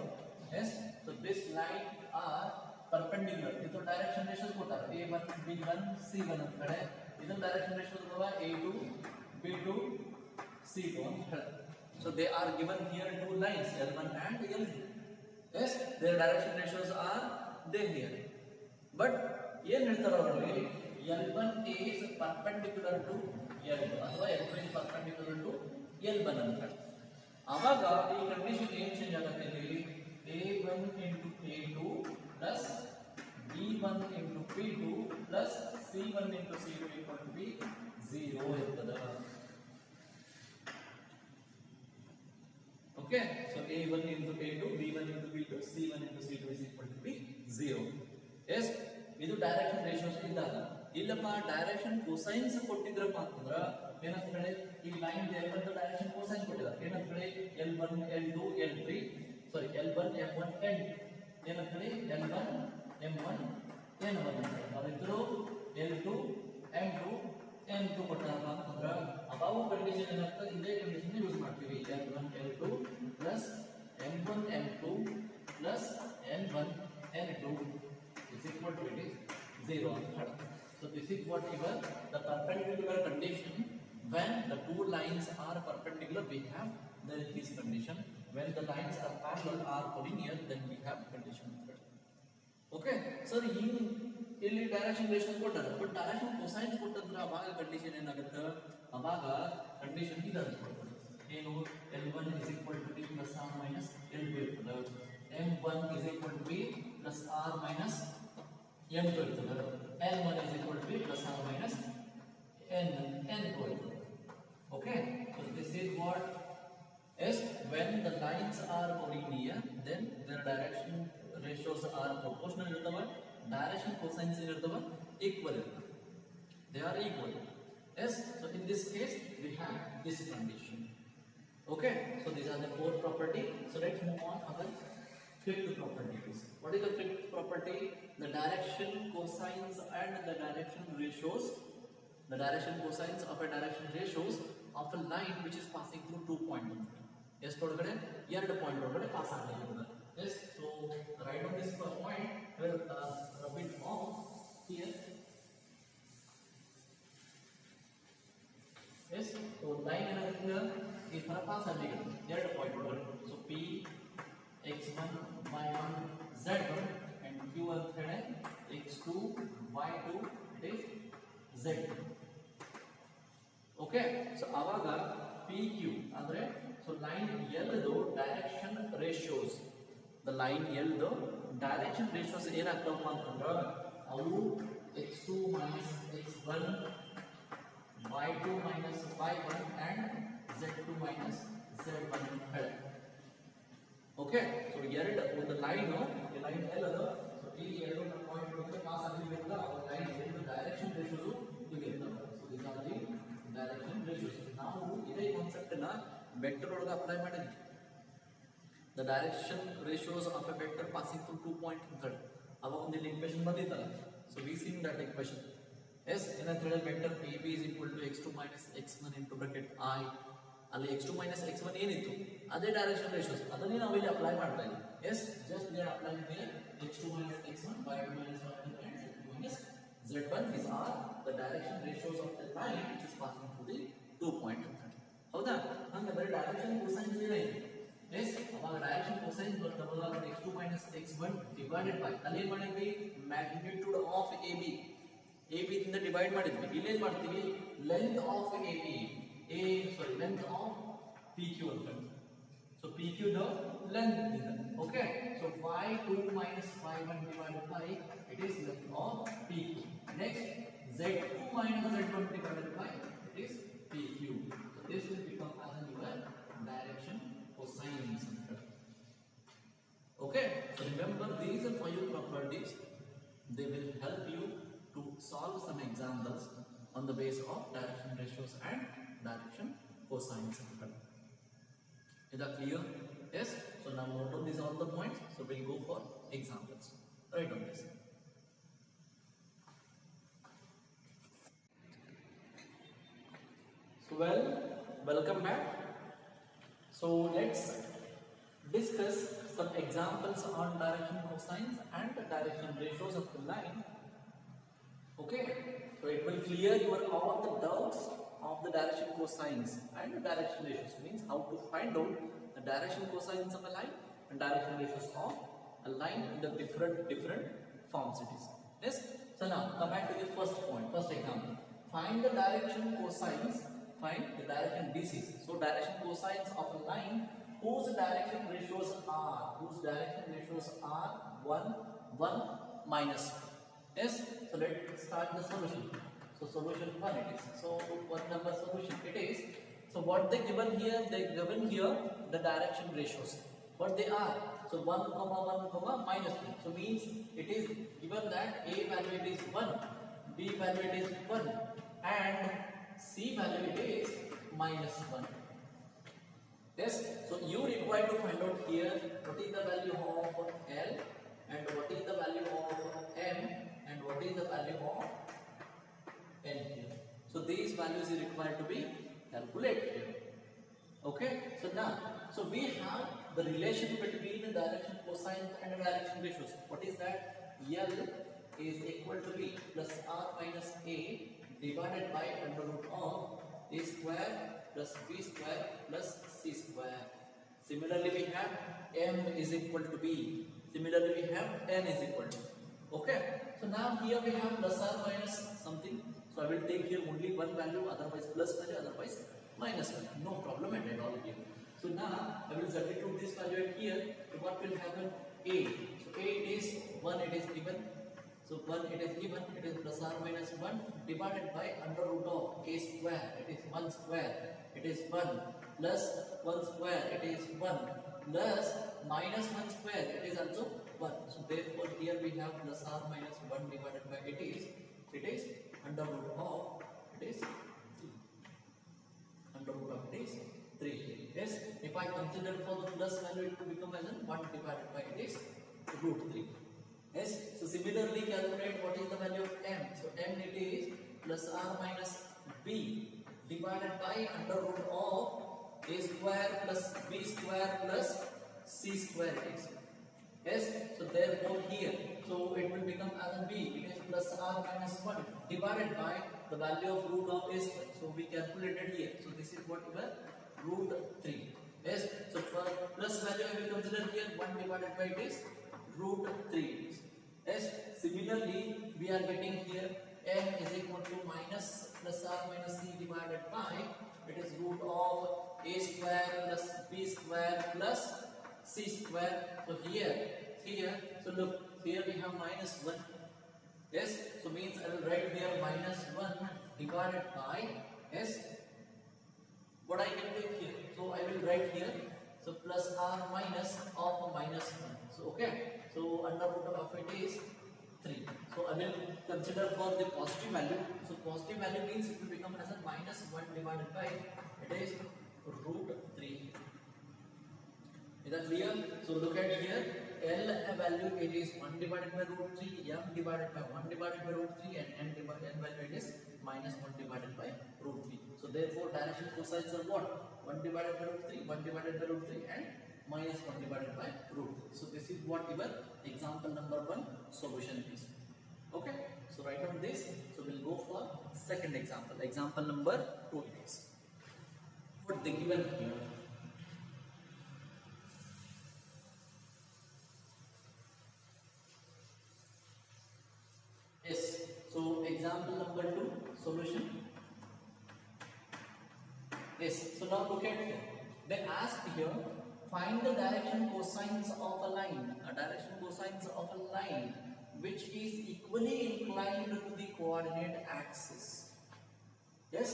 Yes, so this line are perpendicular. ಇದು direction ratios ಕೊಟ್ಟಾರೆ, A1 B1 C1 ಅಂತ ಕಡೆ. ಇದನ್ನ ಡೈರೆಕ್ಷನ್ ರೇಷಿಯೋಸ್ ಅದಾವ A2 B2 C2 ಅಂತ ಹೇಳಿ. So they are given here two lines L1 and L2. Yes, their direction ratios are there here. But ಏನು ಹೇಳ್ತಾರೆ ಅವರಲ್ಲಿ, L1 is perpendicular to L2 ಅಥವಾ L2 is perpendicular to L1 ಅಂತ. ಆವಾಗ ಈ condition ಏನು ಚೇಂಜ್ ಆಗುತ್ತೆ ಇಲ್ಲಿ, A1 into A2 plus B1 into B2 plus C1 into C2 equal to be 0 ಇರ್ತದೆ. Okay, so A1 into A2, B1 into B2, C1 into C2 is equal to be 0. Yes, ಇದು direction ratios ಇದ್ದಾಗ. ಇಲ್ಲಪ್ಪ direction cosines ಕೊಟ್ಟಿದ್ರಪ್ಪ ಅಂತಂದ್ರೆ ಏನಂತ ಕಡೆ ಈ line L1 direction cosine ಕೊಟ್ಟಿದ್ದಾರೆ, ಏನಂತ ಕಡೆ L1 L2 L3 ಸಾರಿ L1 M1 N ಏನಂತ ಕಡೆ L1 M1 N1 ಅವರಿದ್ರು L2 M2 N2 ಕೊಟ್ಟಾರಪ್ಪ ಅಂತಂದ್ರೆ ಅವಾಗ ಕಂಡೀಷನ್ ಏನಾಗ್ತದೆ, ಇದೇ ಕಂಡೀಷನ್ ಯೂಸ್ ಮಾಡ್ತೀವಿ. L1 L2 plus M1 M2 plus N1 N2 is equal to it is 0 ಅಂತ ಹೇಳುತ್ತೆ. So this is what even the perpendicular condition. When the two lines are perpendicular, we have then this condition. When the lines are parallel or collinear, then we have condition. Okay, so ಇಲ್ಲಿ direction ratio ಕೊಟ್ಟಾರೆ, but direction cosine ಕೊಟ್ಟಂದ್ರೆ ಅವಾಗ condition ಏನಾಗುತ್ತೆ, ಅವಾಗ condition ಇದು ಅನ್ಸ್ಕೊಳ್ತಾರೆ ಏನು, L1 is equal to B plus R minus L2 ಇರ್ತದೆ, M1 is equal to B plus R minus N2 ಇರ್ತದೆ, N1 is equal to B plus R minus N2 ಇರ್ತದೆ. Okay, so this is what is when the lines are collinear, then their direction ratios are proportional ಇರ್ತವೆ, direction cosines ಇರ್ತವೆ equal ಇರ್ತವೆ, they are equal. Yes, so in this case we have this condition. Okay, so these are the four property. So let's move on our fifth property. What is the fifth property? The direction cosines and the direction ratios, the direction cosines of a direction ratios of a line which is passing through 2 points. Yes, ಒಳಗಡೆ ಎರಡು point ಒಳಗಡೆ pass ಆಗಲಿದೆ. Yes, so write on this first point, we'll rub it off here. Yes, so line ಏನಾಗುತ್ತೆ, ಈ ತರ pass ಆಗಲಿದೆ ಎರಡು point ಒಳಗಡೆ. So P x1 y1 z1 and q ಅಂತ ಹೇಳಿ x2 y2 it is z. Okay, so ಆವಾಗ PQ ಅಂದ್ರೆ so line L ದು direction ratios, the line L ದು ಡೈರೆಕ್ಷನ್ ರೇಷಿಯೋಸ್ ಏನಾಗ್ತವಪ್ಪ ಅಂತಂದ್ರೆ ಅವು x2 minus x1 y2 minus y1 and z2 minus z1 ಅಂತ ಹೇಳಿ. ಓಕೆ, ಸೊ ಎರಡು ಒಂದು ಲೈನ್ ಈ ಲೈನ್ L ಅದು, ಸೊ ಈ ಎರಡು ಪಾಯಿಂಟ್ ಒಳಗೆ ಪಾಸ್ ಆಗಲಿಲ್ಲ, ಆ ಲೈನ್ ಎರಡು ಡೈರೆಕ್ಷನ್ ರೇಷಿಯೋಸ್ ಇವೆ. So this are the direction ratios. ನಾವು ಇದೇ ಕಾನ್ಸೆಪ್ಟ್ ನ ವೆಕ್ಟರ್ ಒಳಗೆ ಅಪ್ಲೈ ಮಾಡಿದ್ವಿ. The direction ratios of a vector passing through 2 point ಅಂತ ಹೇಳಿ ಅವಾಗ ಒಂದು ಇಕ್ವೇಷನ್ ಬಂದಿತ್ತಲ್ಲ. So we seen that equation. Yes ಏನಂತ ಹೇಳಿ, vector AB is equal to x2 minus x1 into bracket I. ಅಲ್ಲಿ x2 minus x1 ಏನಿತ್ತು ಅದೇ ಡೈರೆಕ್ಷನ್ ರೇಷಿಯೋಸ್, ಅದನ್ನೇ ನಾವು ಇಲ್ಲಿ ಅಪ್ಲೈ ಮಾಡ್ತಾ ಇದ್ದೀವಿ. Yes, just we are applying here x2 minus x1 y2 minus y1 and z2 minus z1 is are the direction ratios of the line which is passing through the 2 point ಅಂತ ಹೇಳಿ. ಹೌದಾ? ಹಾಗಾದ್ರೆ direction cosines ಏನೇ ಇದೆ, yes ಅವಾಗ direction cosines ಬರ್ತವಲ್ಲ, x2 minus x1 divided by ಅಲ್ಲಿ ಏನು ಮಾಡಿದ್ವಿ, magnitude of AB. A B ದಿಂದ ಡಿವೈಡ್ ಮಾಡಿದ್ವಿ. ಇಲ್ಲಿ ಏನು ಮಾಡ್ತೀವಿ, length of A B length of P Q ಅಂತ. ಸೊ ಪಿ ಕ್ಯೂ ದ ಲೆಂತ್ ಇದೆ. Okay, so phi 2 minus phi 1 divided by it is length of p q. Next z2 minus z1 divided by it is p q. So this will become as your direction cosine center. Okay, so remember these are 5 properties. They will help you to solve some examples on the base of direction ratios and direction cosine center. Is that clear? Yes. So now note on these all the points. So we'll go for examples. Right on this. So welcome back. So let's discuss some examples on direction cosines and direction ratios of the line. Okay, so it will clear your all the doubts of the direction cosines and the direction ratios. Means how to find out the direction cosines of a line and direction ratios of a line in the different forms it is. Yes. So now come back to the first point, first example. Find the direction cosines. Find the direction DCs. So direction cosines of a line whose direction ratios are 1, 1 minus 1. Yes. So let's start the solution. So solution 1 it is. So what number solution it is? So what they given here? They given here the direction ratios. What they are? So 1, 1, minus 1. So means it is given that A value it is 1, B value it is 1, and C value it is minus 1. Yes. So you require to find out here what is the value of L and what is the value of M and what is the value of N here. So these values is required to be calculated here. Okay. So now, so we have the relation between the direction cosines and the direction ratios. What is that? L is equal to B plus R minus A divided by under root of A square plus B square plus C square. Similarly, we have M is equal to B. Similarly, we have N is equal to. Okay. So now here we have plus or minus something. So I will take here only one value, otherwise plus value, otherwise minus value. No problem at all here. So now I will substitute this value at here. So what will happen? A. So A it is 1, it is given. So 1 it is given, it is plus or minus 1 divided by under root of A square, it is 1 square, it is 1 plus 1 square, it is 1 plus minus 1 square, it is also 1. So therefore here we have plus or minus 1 divided by it is under root of it is 3. Under root of it is 3. Yes, if I consider for the plus value, it will become as 1 divided by it is root 3. Yes, so similarly calculate what is the value of M. So M it is plus R minus B divided by under root of A square plus B square plus C square it is. Yes, so therefore here, so it will become as B, it is plus R minus 1 divided by the value of root of A square. So we calculated here. So this is what we root 3. Yes, so for plus value I will consider here 1 divided by it is root 3. Yes, similarly we are getting here M is equal to minus plus R minus C divided by it is root of A square plus B square plus C square. So here, so look, here we have minus 1. Yes, so means I will write here minus 1 divided by, yes, what I can take here. So I will write here, so plus R minus of minus 1. So okay, so under root of it is 3. So I will consider for the positive value. So positive value means it will become as a minus 1 divided by it is root 3. Is that clear? So look at here, L value it is 1 divided by root 3, M divided by 1 divided by root 3, and N value it is minus 1 divided by root 3. So therefore direction cosines are what? 1 divided by root 3, 1 divided by root 3, and minus 1 divided by root 3. So this is what your example number 1 solution is. Okay, so write on this. So we'll go for second example. Example number 2 is what they given here. Yes, so example example number 2 solution. Yes, so now look at here. They asked here, find the direction cosines of a line. A direction cosines of a line which is equally inclined to the coordinate axis. Yes,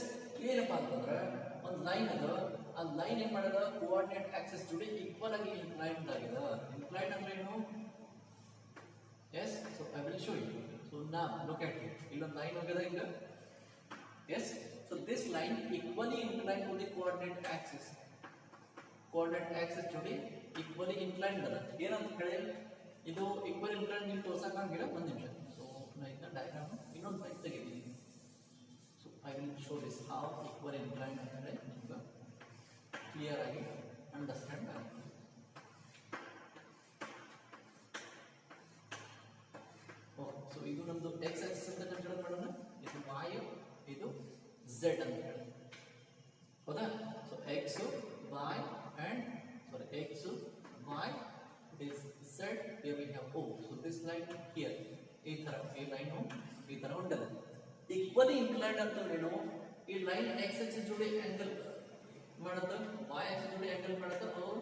ಏನಪ್ಪ ಅಂತಂದ್ರೆ ಒಂದು line ಅದ ಆ line ಏನ್ ಮಾಡದ coordinate Axis ಜೊತೆ equal ಆಗಿ inclined ಆಗಿದೆ. ಇನ್ಕ್ಲೈನ್ಡ್ ಅಂದ್ರೆ ಏನು? Yes, so I will show you. So now look at it. ಇಲ್ಲೊಂದು ಲೈನ್ ಹೋಗಿದೆ ಈಗ. Yes, so this line equally inclined to the coordinate axis. Coordinate axis ಜೊತೆ equally inclined ಅದ. ಏನಂತ ಹೇಳಿ ಇದು equally inclined ನೀವು ತೋರ್ಸಕ್ಕಾಗಿಲ್ಲ ಒಂದು ನಿಮಿಷ. So ನಾ ಈಗ ಡಯಾಗ್ರಾಮ್ ಇನ್ನೊಂದು ಲೈನ್ ತೆಗಿತೀನಿ. So I will show this how equally inclined ಅಂದ್ರೆ ನಿಮಗೆ ಕ್ಲಿಯರ್ ಆಗಿ ಅಂಡರ್ಸ್ಟ್ಯಾಂಡ್ ಆಗುತ್ತೆ. ಸೊ ಇದು ನಮ್ದು x ಆಕ್ಸಿಸ್ ಅಂತ ಕನ್ಸಿಡರ್ ಮಾಡೋಣ. ಇದು y, ಇದು z ಅಂತ ಹೇಳಿ. ಹೌದಾ? So x, y and sorry x, y, this z, here we have O. So this line here, ಈ ತರ ಈ ಲೈನ್ ಈ ತರ ಉಂಟದ. ಈಕ್ವಲಿ ಇನ್ಕ್ಲೈನ್ಡ್ ಅಂತ ಏನು? ಈ ಲೈನ್ x ಆಕ್ಸಿಸ್ ಜೊತೆ ಆಂಗಲ್ ಮಾಡುತ್ತೆ, y ಆಕ್ಸಿಸ್ ಜೊತೆ ಆಂಗಲ್ ಮಾಡುತ್ತೆ, और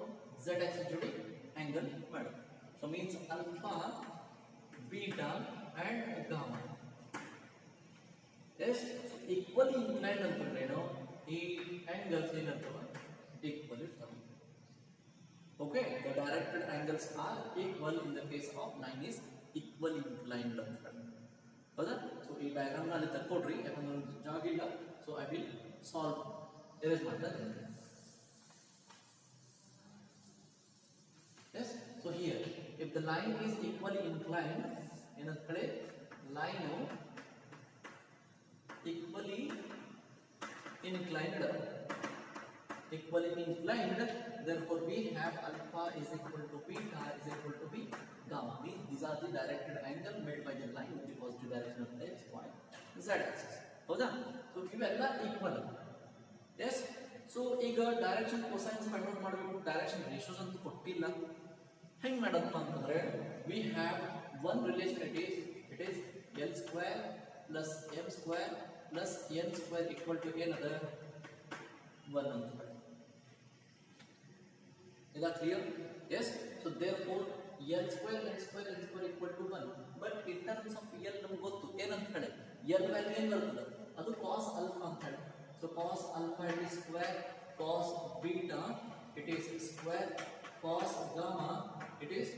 z ಆಕ್ಸಿಸ್ ಜೊತೆ ಆಂಗಲ್ ಮಾಡುತ್ತೆ. So means alpha, beta and gamma. Yes, equally inclined ಅಂತಂದ್ರೆ ಏನು? ಈ angles ಏನಂತವ equal ಇರ್ತವೆ. Okay, the directed angles are equal in the case of line is equally inclined ಅಂತ. ಹೌದಾ? ಸೊ ಈ ಡಯಾಗ್ರಾಮ್ ನಲ್ಲಿ ತಕ್ಕೊಡ್ರಿ, ಯಾಕಂದ್ರೆ ಜಾಗ ಇಲ್ಲ. So I will solve erase ಮಾಡ್ತಾ ಇದ್ದೀನಿ. Yes, so here if the line is equally inclined, ಏನಂತ ಕಡೆ line equally inclined, therefore we have alpha is equal to beta is equal to b gamma. These are the directed angle made by the line in the positive direction of x, y, z axis. ಹೌದಾ? So ಇವೆಲ್ಲ equal. S, so ಈಗ direction cosines find out ಮಾಡಬೇಕು. Direction ratios ಅಂತ ಕೊಟ್ಟಿಲ್ಲ. ಹೆಂಗ್ ಮಾಡಪ್ಪ ಅಂತಂದ್ರೆ we have one relation, it is L square plus M square plus N square equal to another 1 ಅಂತ. Is that clear? Yes, so therefore L square equal to 1. But in terms of L ನಮಗೆ ಗೊತ್ತು ಏನಂತ ಹೇಳಿ, L value ಏನು ಬರ್ತದೆ, ಅದು cos alpha ಅಂತ ಹೇಳಿ. So cos alpha it is square, cos beta it is square, cos gamma it is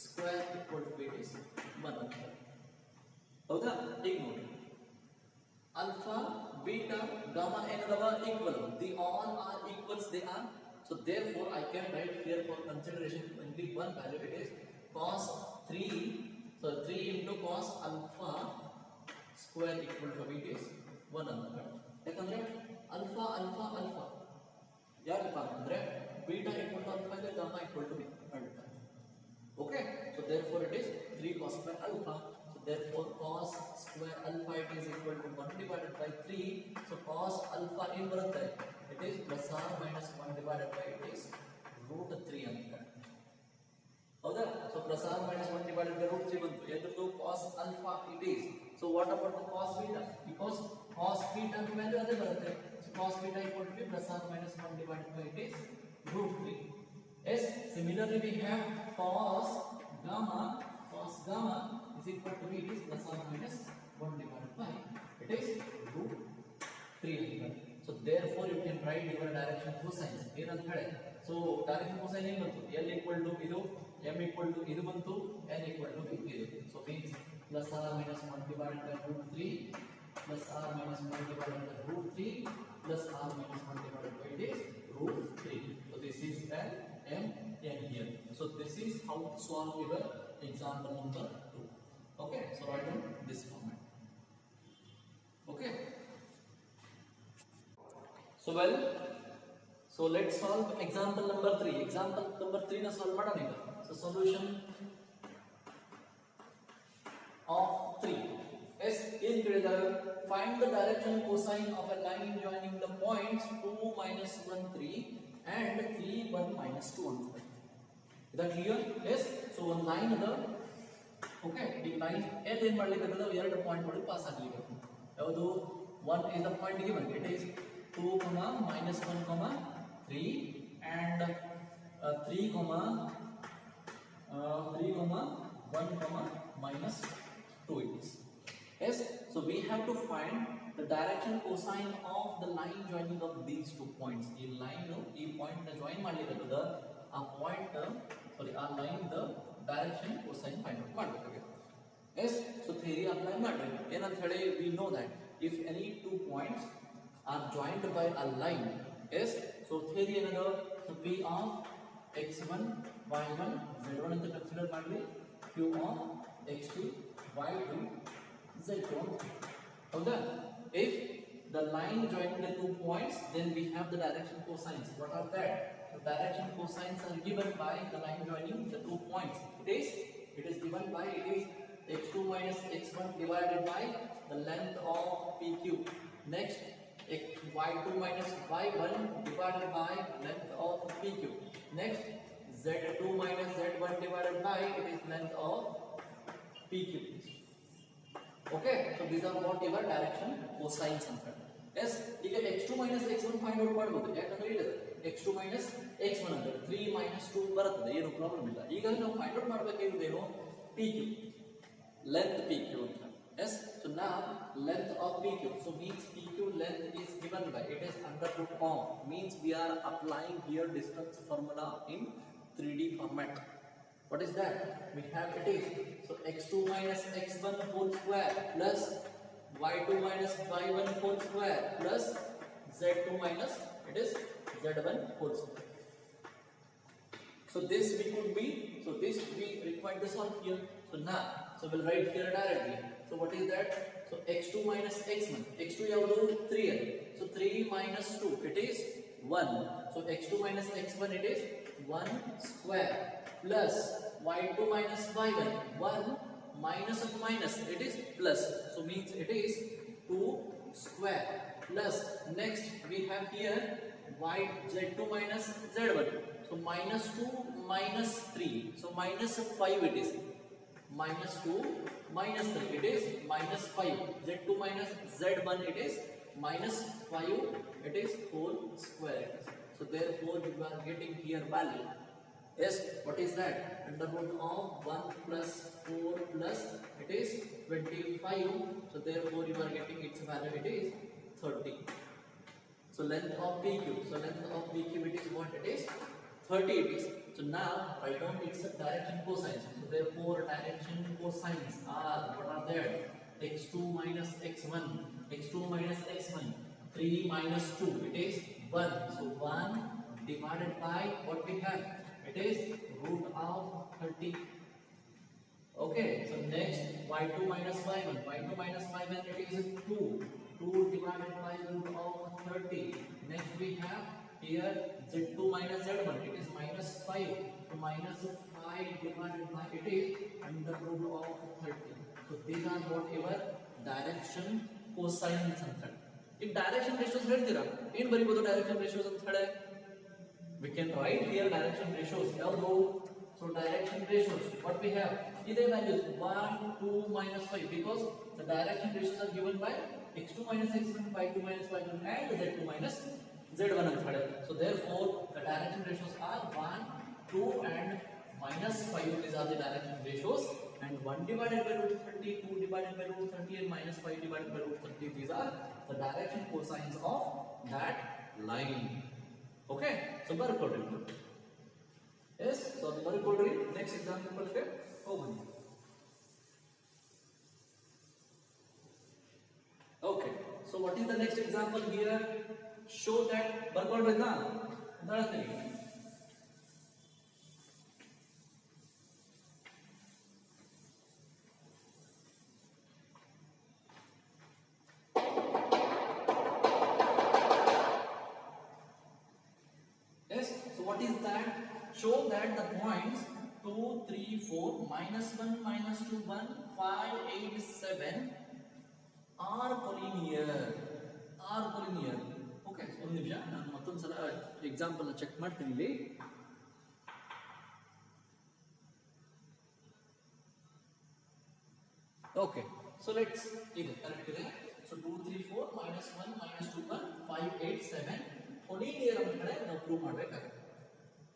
square equal to it is 1 ಅಂತ. ಹೌದಾ? ಈಗ ನೋಡಿ, alpha, beta, gamma ಏನದವ equal. They all are equals, they are. So therefore I can write here for consideration only one value, it is cos 3. So 3 into cos alpha square equal to it is 1 ಅಂತ. ಯಾಕಂದ್ರೆ alpha ಯಾಕಪ್ಪ ಅಂತಂದ್ರೆ beta equal to alpha ಇದೆ, gamma equal to alpha. Okay, so therefore it is 3 cos square alpha. So therefore cos square alpha it is equal to 1 divided by 3. So cos alpha ಏನು ಬರುತ್ತೆ, it is plus or minus 1 divided by it is root 3 ಅಂತ. ಹೌದಾ? So plus or minus 1 divided by root 3 ಬಂತು. ಎದರದು cos alpha it is. So what about the cos beta? Because cos beta value ಅದೇ ಬರುತ್ತೆ. So cos beta equal to plus or minus 1 divided by it is root 3. Yes, similarly we have cos gamma is equal to it is plus or minus 1 divided by it is root 3. So therefore you can write your direction cosines ಏನಂತ ಹೇಳಿ. So direction cosine ಏನು ಬಂತು, L equal to ಇದು, M equal to ಇದು ಬಂತು, N equal to ಇದು. So means plus or minus 1 divided by root 3 plus or minus 1 divided by root 3 plus or minus 1 divided by it is root 3. So this is L, M, N here. So this is how to solve your example number 2. Okay, so write down this format. Okay. So well, so let's solve example number 3. Example number 3 na solve ಮಾಡೋಣ ಈಗ. So solution of 3. Yes, ಏನು ಕೇಳಿದ್ದಾರೆ, find the direction cosine of a line joining the points 2, -1, 3 and 3, 1, -2 ಅಂತ. Is that clear? Yes, so one line ಅದ. Okay, ಈ line ಏನು ಮಾಡಲಿಕ್ಕೆ ಎರಡು ಪಾಯಿಂಟ್ ಒಳಗೆ ಪಾಸ್ ಆಗಲಿಕ್ಕೆ. ಯಾವುದು 1 is the point given. It is 2 comma minus 1 comma 3 and 3 comma 1 comma minus 2 it is. Yes, so we have to find the direction cosine of the line joining of these 2 points. ಈ line ಈ point ನ join ಮಾಡಲಿರೋದು ಆ point ಆ line the direction cosine find out ಮಾಡಬೇಕಾಗಿದೆ. Yes, so theory apply ಮಾಡಬೇಕು. ಏನಂತ ಹೇಳಿ we know that if any 2 points are joined by a line, yes, so theory ಏನದು, so p of x1 y1 z1 ಅಂತ consider ಮಾಡಲಿ, q of x2 y2 z2. ಹೌದಾ? If the line joining the 2 points, then we have the direction cosines. What are that? The direction cosines are given by the line joining the 2 points. It is given by, it is x2 minus x1 divided by the length of PQ. Next, y2 minus y1 divided by length of PQ. Next, z2 minus z1 divided by, it is length of PQ. Okay, so these are what your direction cosines ಅಂತ. Yes, ಈಗ x2 minus x1 find out ಮಾಡಬಹುದು. ಯಾಕಂದ್ರೆ ಇದೆ x2 minus x1 ಅಂದ್ರೆ 3 minus 2 ಬರುತ್ತದೆ, ಏನು problem ಇಲ್ಲ. ಈಗ ನಾವು ಫೈಂಡ್ ಔಟ್ ಮಾಡಬೇಕಾಗಿರೋದೇನು, PQ, length PQ ಅಂತ. Yes, so now length of PQ, so means PQ length is given by, it is under root of, means we are applying here distance formula in 3D format. What is that? We have, it is, so x2 minus x1 whole square plus y2 minus y1 whole square plus z2 minus, it is z1 whole square. So this we could be, so this we require to solve here. So now, so we'll write here directly. So what is that? So x2 minus x1, x2 ಯಾವುದು 3 ಅಲ್ಲಿ, so 3 minus 2, it is 1. So x2 minus x1, it is 1 square plus y2 minus y1, 1 minus of minus, it is plus, so means it is 2 square plus, next we have here z2 minus z1, so minus 2 minus 3, so minus 5 it is, minus 2 minus 3, it is minus 5, z2 minus z1, it is minus 5, it is whole square it is. So therefore you are getting here value. Yes, what is that? Under root of 1 plus 4 plus, it is 25. So therefore you are getting its value, it is 30. So length of PQ, so length of PQ, it is what it is? 30 it is. So now write down its direction cosines. So therefore direction cosines are, what are there? x2 minus x1, x2 minus x1, 3 minus 2, it is 1. So 1 divided by what we have? It is root of 30. Okay, so next y2 minus y1, y2 minus y1, it is 2. 2 divided by root of 30. Next we have here z2 minus z1, it is minus 5. So minus 5 divided by, it is under root of 30. So these are whatever direction cosines ಅಂತ ಹೇಳಿ. ಈಗ direction ratios ಹೇಳ್ತೀರಾ, ಏನು ಬರೀಬಹುದು direction ratios ಅಂತ ಹೇಳಿ? We can write here direction ratios. So direction ratios, what we have? These values 1, 2, minus 5, because the direction ratios are given by x2 minus x1, y2 minus y1, and z2 minus z1 ಅಂತ ಹೇಳಿ. So therefore the direction ratios are 1, 2, and minus 5. These are the direction ratios. And 1 divided by root 30, 2 divided by root 30, and minus 5 divided by root 30. These are the direction cosines of that line. Okay, so ಬರ್ಕೊಡ್ರಿ. Yes, so ಬರ್ಕೊಡ್ರಿ. Next example ಗೆ ಹೋಗೋಣ. Okay, so what is the next example here? Show that ಬರ್ಕೊಡ್ಬೇಕಾ? ಹೇಳ್ತೀನಿ. What is that? Show that the points 2, 3, 4, minus 1, minus 2, 1, 5, 8, 7 are collinear. Okay, ಒಂದು ನಿಮಿಷ ನಾನು ಮತ್ತೊಂದು ಸಲ example check ಮಾಡ್ತೀನಿ ಇಲ್ಲಿ. Okay, so let's ಇದು ಕರೆಕ್ಟ್ ಇದೆ. So 2 -1 -2 per 5 8 7 ಕೊಲಿನಿಯರ್ ಅಂತ ಕಡೆ ನಾವು ಪ್ರೂವ್ ಮಾಡಬೇಕಾಗುತ್ತೆ.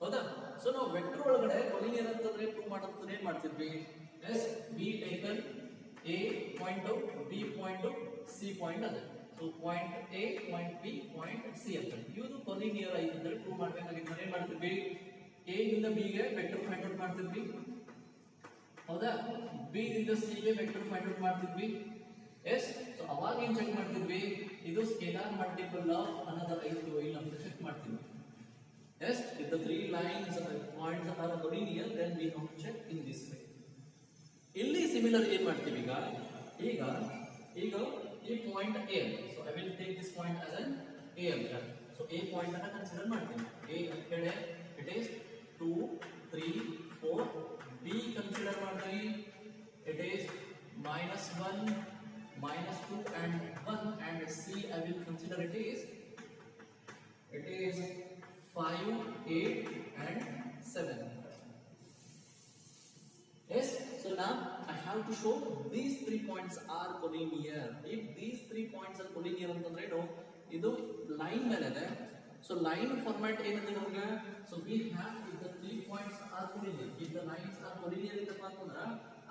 ಹೌದಾ? ಸೊ ನಾವು ವೆಕ್ಟರ್ ಒಳಗಡೆ ಕೊಲಿನಿಯರ್ ಅಂತಂದ್ರೆ ಪ್ರೂವ್ ಮಾಡೋದು ಏನ್ ಮಾಡ್ತಿದ್ವಿ? Yes be taken A point B point C point ಅದೇ. So point A point B point C ಅಂತ ಇವುದು ಕೊಲಿನಿಯರ್ ಐತೆ ಅಂತ ಪ್ರೂವ್ ಮಾಡಬೇಕಾಗಿತ್ತು. ಏನ್ ಮಾಡ್ತಿದ್ವಿ? ಎ ಇಂದ ಬಿ ಗೆ ವೆಕ್ಟರ್ ಫೈಂಡ್ ಔಟ್ ಮಾಡ್ತಿದ್ವಿ. ಹೌದಾ? ಬಿ ದಿಂದ ಸಿ ಗೆ ವೆಕ್ಟರ್ ಫೈಂಡ್ ಔಟ್ ಮಾಡ್ತಿದ್ವಿ. ಎಸ್ ಸೊ ಅವಾಗ ಏನ್ ಚೆಕ್ ಮಾಡ್ತಿದ್ವಿ? ಇದು ಸ್ಕೇಲಾರ್ ಮಲ್ಟಿಪಲ್ ಆಫ್ ಅನದರ್ ಐದು ಇಲ್ಲ ಅಂತ ಚೆಕ್ ಮಾಡ್ತಿದ್ವಿ. Yes, if the three lines points are collinear, then we have to check in this way. ಇಲ್ಲಿ ಸಿಮಿಲರ್ ಏನ್ ಮಾಡ್ತೀವಿ ಈಗ ಈ point A. So I will take this point as an A ಅಂತ. So A ಪಾಯಿಂಟ್ ಅನ್ನು consider ಮಾಡ್ತೀನಿ. A ಅಂತ ಕಡೆ it is 2 3 4. B ಕನ್ಸಿಡರ್ ಮಾಡ್ತೀವಿ. It is -1 -2 and 1, and C I will consider it is 5 8 and 7. Yes, so now I have to show these 3 points are collinear. If these 3 points are collinear ಅಂತಂದ್ರೆ ಇದು line ಮೇಲೆ ಇದೆ. So line format ಏನಿದೆ ನಮಗೆ? So we have if the 3 points are collinear, if the lines are collinear ಇದ್ದಪ್ಪ ಅಂತಂದ್ರೆ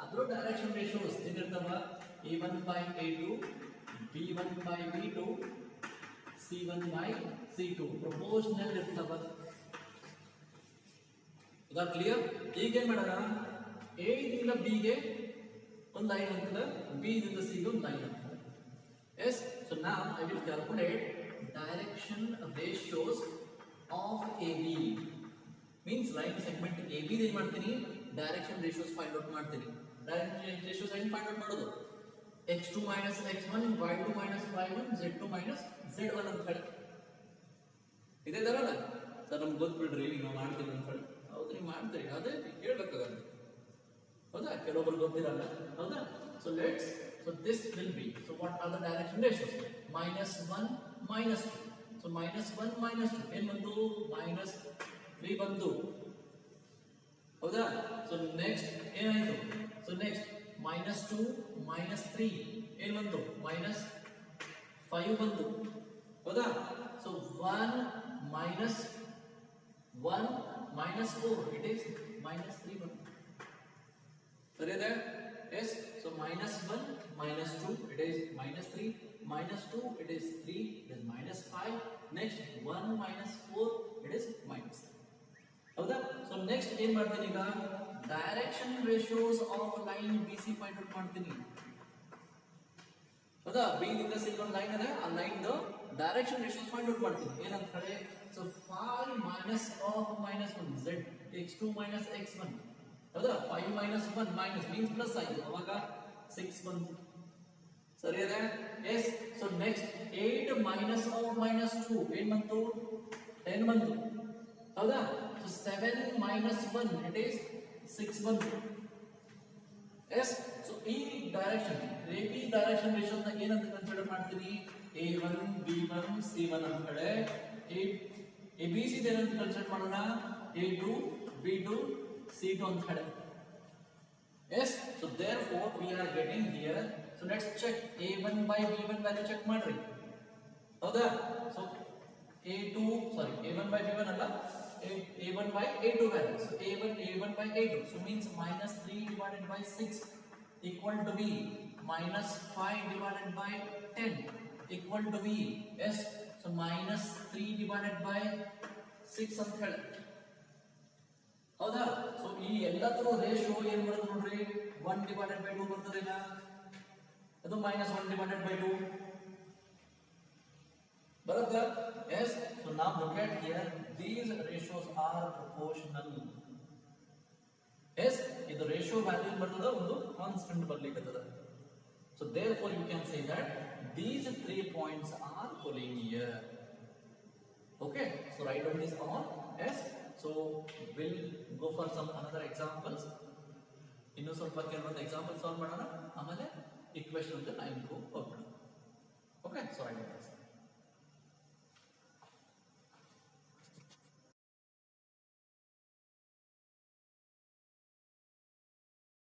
ಅದರ direction ratios ಏನಿರ್ತಾವ? a1 by a2, b1 by b2, c1 by c2 proportional ಇರ್ತವ. ಇದಾ ಕ್ಲಿಯರ್? ಈಗ ಏನು ಮಾಡೋಣ? a ದಿಂದ b ಗೆ ಒಂದು ಲೈನ್ ಅಂತದ, b ದಿಂದ c ಗೆ ಒಂದು ಲೈನ್ ಅಂತದ. yes, so now I will calculate direction ratios of AB. means line segment AB ಏನು ಮಾಡ್ತೀನಿ? direction ratios find out ಮಾಡ್ತೀನಿ. direction ratios ಏನು find out ಮಾಡೋದು? x2 minus x1, y2 minus y1, z2 minus z1 ಅಂತ ಹೇಳಿ ಇದೇ ತರಲ್ಲ sir. ನಮ್ಗೆ ಗೊತ್ತು ಬಿಡ್ರಿ, ನಾವು ಮಾಡ್ತೀವಿ ಅಂತ ಹೇಳಿ. ಹೌದು, ನೀವು ಮಾಡ್ತೀರಿ, ಅದೇ ಹೇಳ್ಬೇಕಾಗತ್ತೆ. ಹೌದಾ? ಕೆಲವೊಬ್ರು ಗೊತ್ತಿರಲ್ಲ. ಹೌದಾ? So let's so this will be so what are the direction ratios? -1 -2. So -1 -2 ಏನು ಬಂತು? -3 ಬಂತು. ಹೌದಾ? ಸೊ ನೆಕ್ಸ್ಟ್ ಏನಾಯ್ತು? ಸೊ ನೆಕ್ಸ್ಟ್ -2 -3 ಏನು ಬಂತು? -5 ಬಂತು. ಹೌದಾ? ಸೊ 1 -4 ಇಟ್ ಈಸ್ -3 ಬಂತು. ಸರಿ ಇದೆ? Yes. So -1 -2 it is -3, -2 it is 3, it is -5. Next 1 -4 it is -3. ಹೌದಾ? ಸೊ ನೆಕ್ಸ್ಟ್ ಏನ್ ಮಾಡ್ತೀನಿ ಈಗ? Direction ratios of line BC find out ಮಾಡ್ತೀನಿ. ಹೌದಾ? B ದಿಂದ C ಒಂದು ಲೈನ್ ಇದೆ, ಆ ಲೈನ್ ದ ಡೈರೆಕ್ಷನ್ ರೇಷಿಯೋಸ್ ಫೈಂಡ್ ಔಟ್ ಮಾಡ್ತೀನಿ. ಏನಂತ ಹೇಳಿ? So 5 minus of -1 z x2 minus x1. ಹೌದಾ? 5 minus 1 minus means ಪ್ಲಸ್ ಆಯ್ತು, ಅವಾಗ 6 ಬಂತು. ಸರಿ ಇದೆ? Yes. So next 8 minus of -2 ಏನ್ ಬಂತು? 10 ಬಂತು. ಹೌದಾ? ಸೊ 7 minus 1 ಇಟ್ ಈಸ್ 6 ಬಂತು. ಎಸ್. ಸೊ ಈ ಡೈರೆಕ್ಷನ್ AB ಡೈರೆಕ್ಷನ್ ರೇಷಿಯೋ ನ ಏನಂತ ಕನ್ಸಿಡರ್ ಮಾಡ್ತೀನಿ? A1 B1 C1 ಅಂತ ಕಡೆ ABC ಏನಂತ ಕನ್ಸಿಡರ್ ಮಾಡೋಣ? A2 B2 C2 ಅಂತ ಕಡೆ. Yes. So therefore we are getting here. so let's check A1 by B1 value check ಮಾಡ್ರಿ. ಹೌದಾ? ಸೊ A1 by B1 ಅಲ್ಲ, A1 by A2 value. So A1 by A2. So means -3 divided by 6 equal to B. -5 divided by 10 equal to B. Yes. So -3 divided by 6 ಅಂತ ಹೇಳಿ. ಹೌದಾ? So ಈ ಎಲ್ಲದರ ratio ಏನು ಬರುತ್ತೆ ನೋಡ್ರಿ? 1 divided by 2 ಬರ್ತದೇನಾ? ಅದು -1 divided by 2 ಬರುತ್ತಾ? Yes. So now look at here. These ratios are proportional. Yes. ಇದು ರೇಷಿಯೋ ವ್ಯಾಲ್ಯೂ ಬರ್ತದ, ಒಂದು constant ಬರ್ಲಿಕ್ಕತ್ತದ. So therefore you can say that these 3 points are collinear. Okay. So write down this all. Yes. So we'll go for some another examples. ಇನ್ನು ಸ್ವಲ್ಪ ಕೆಲವೊಂದು example solve ಮಾಡೋಣ, ಆಮೇಲೆ equation ಅಂತ 9 ಹೋಗೋಣ. ಓಕೆ. So right.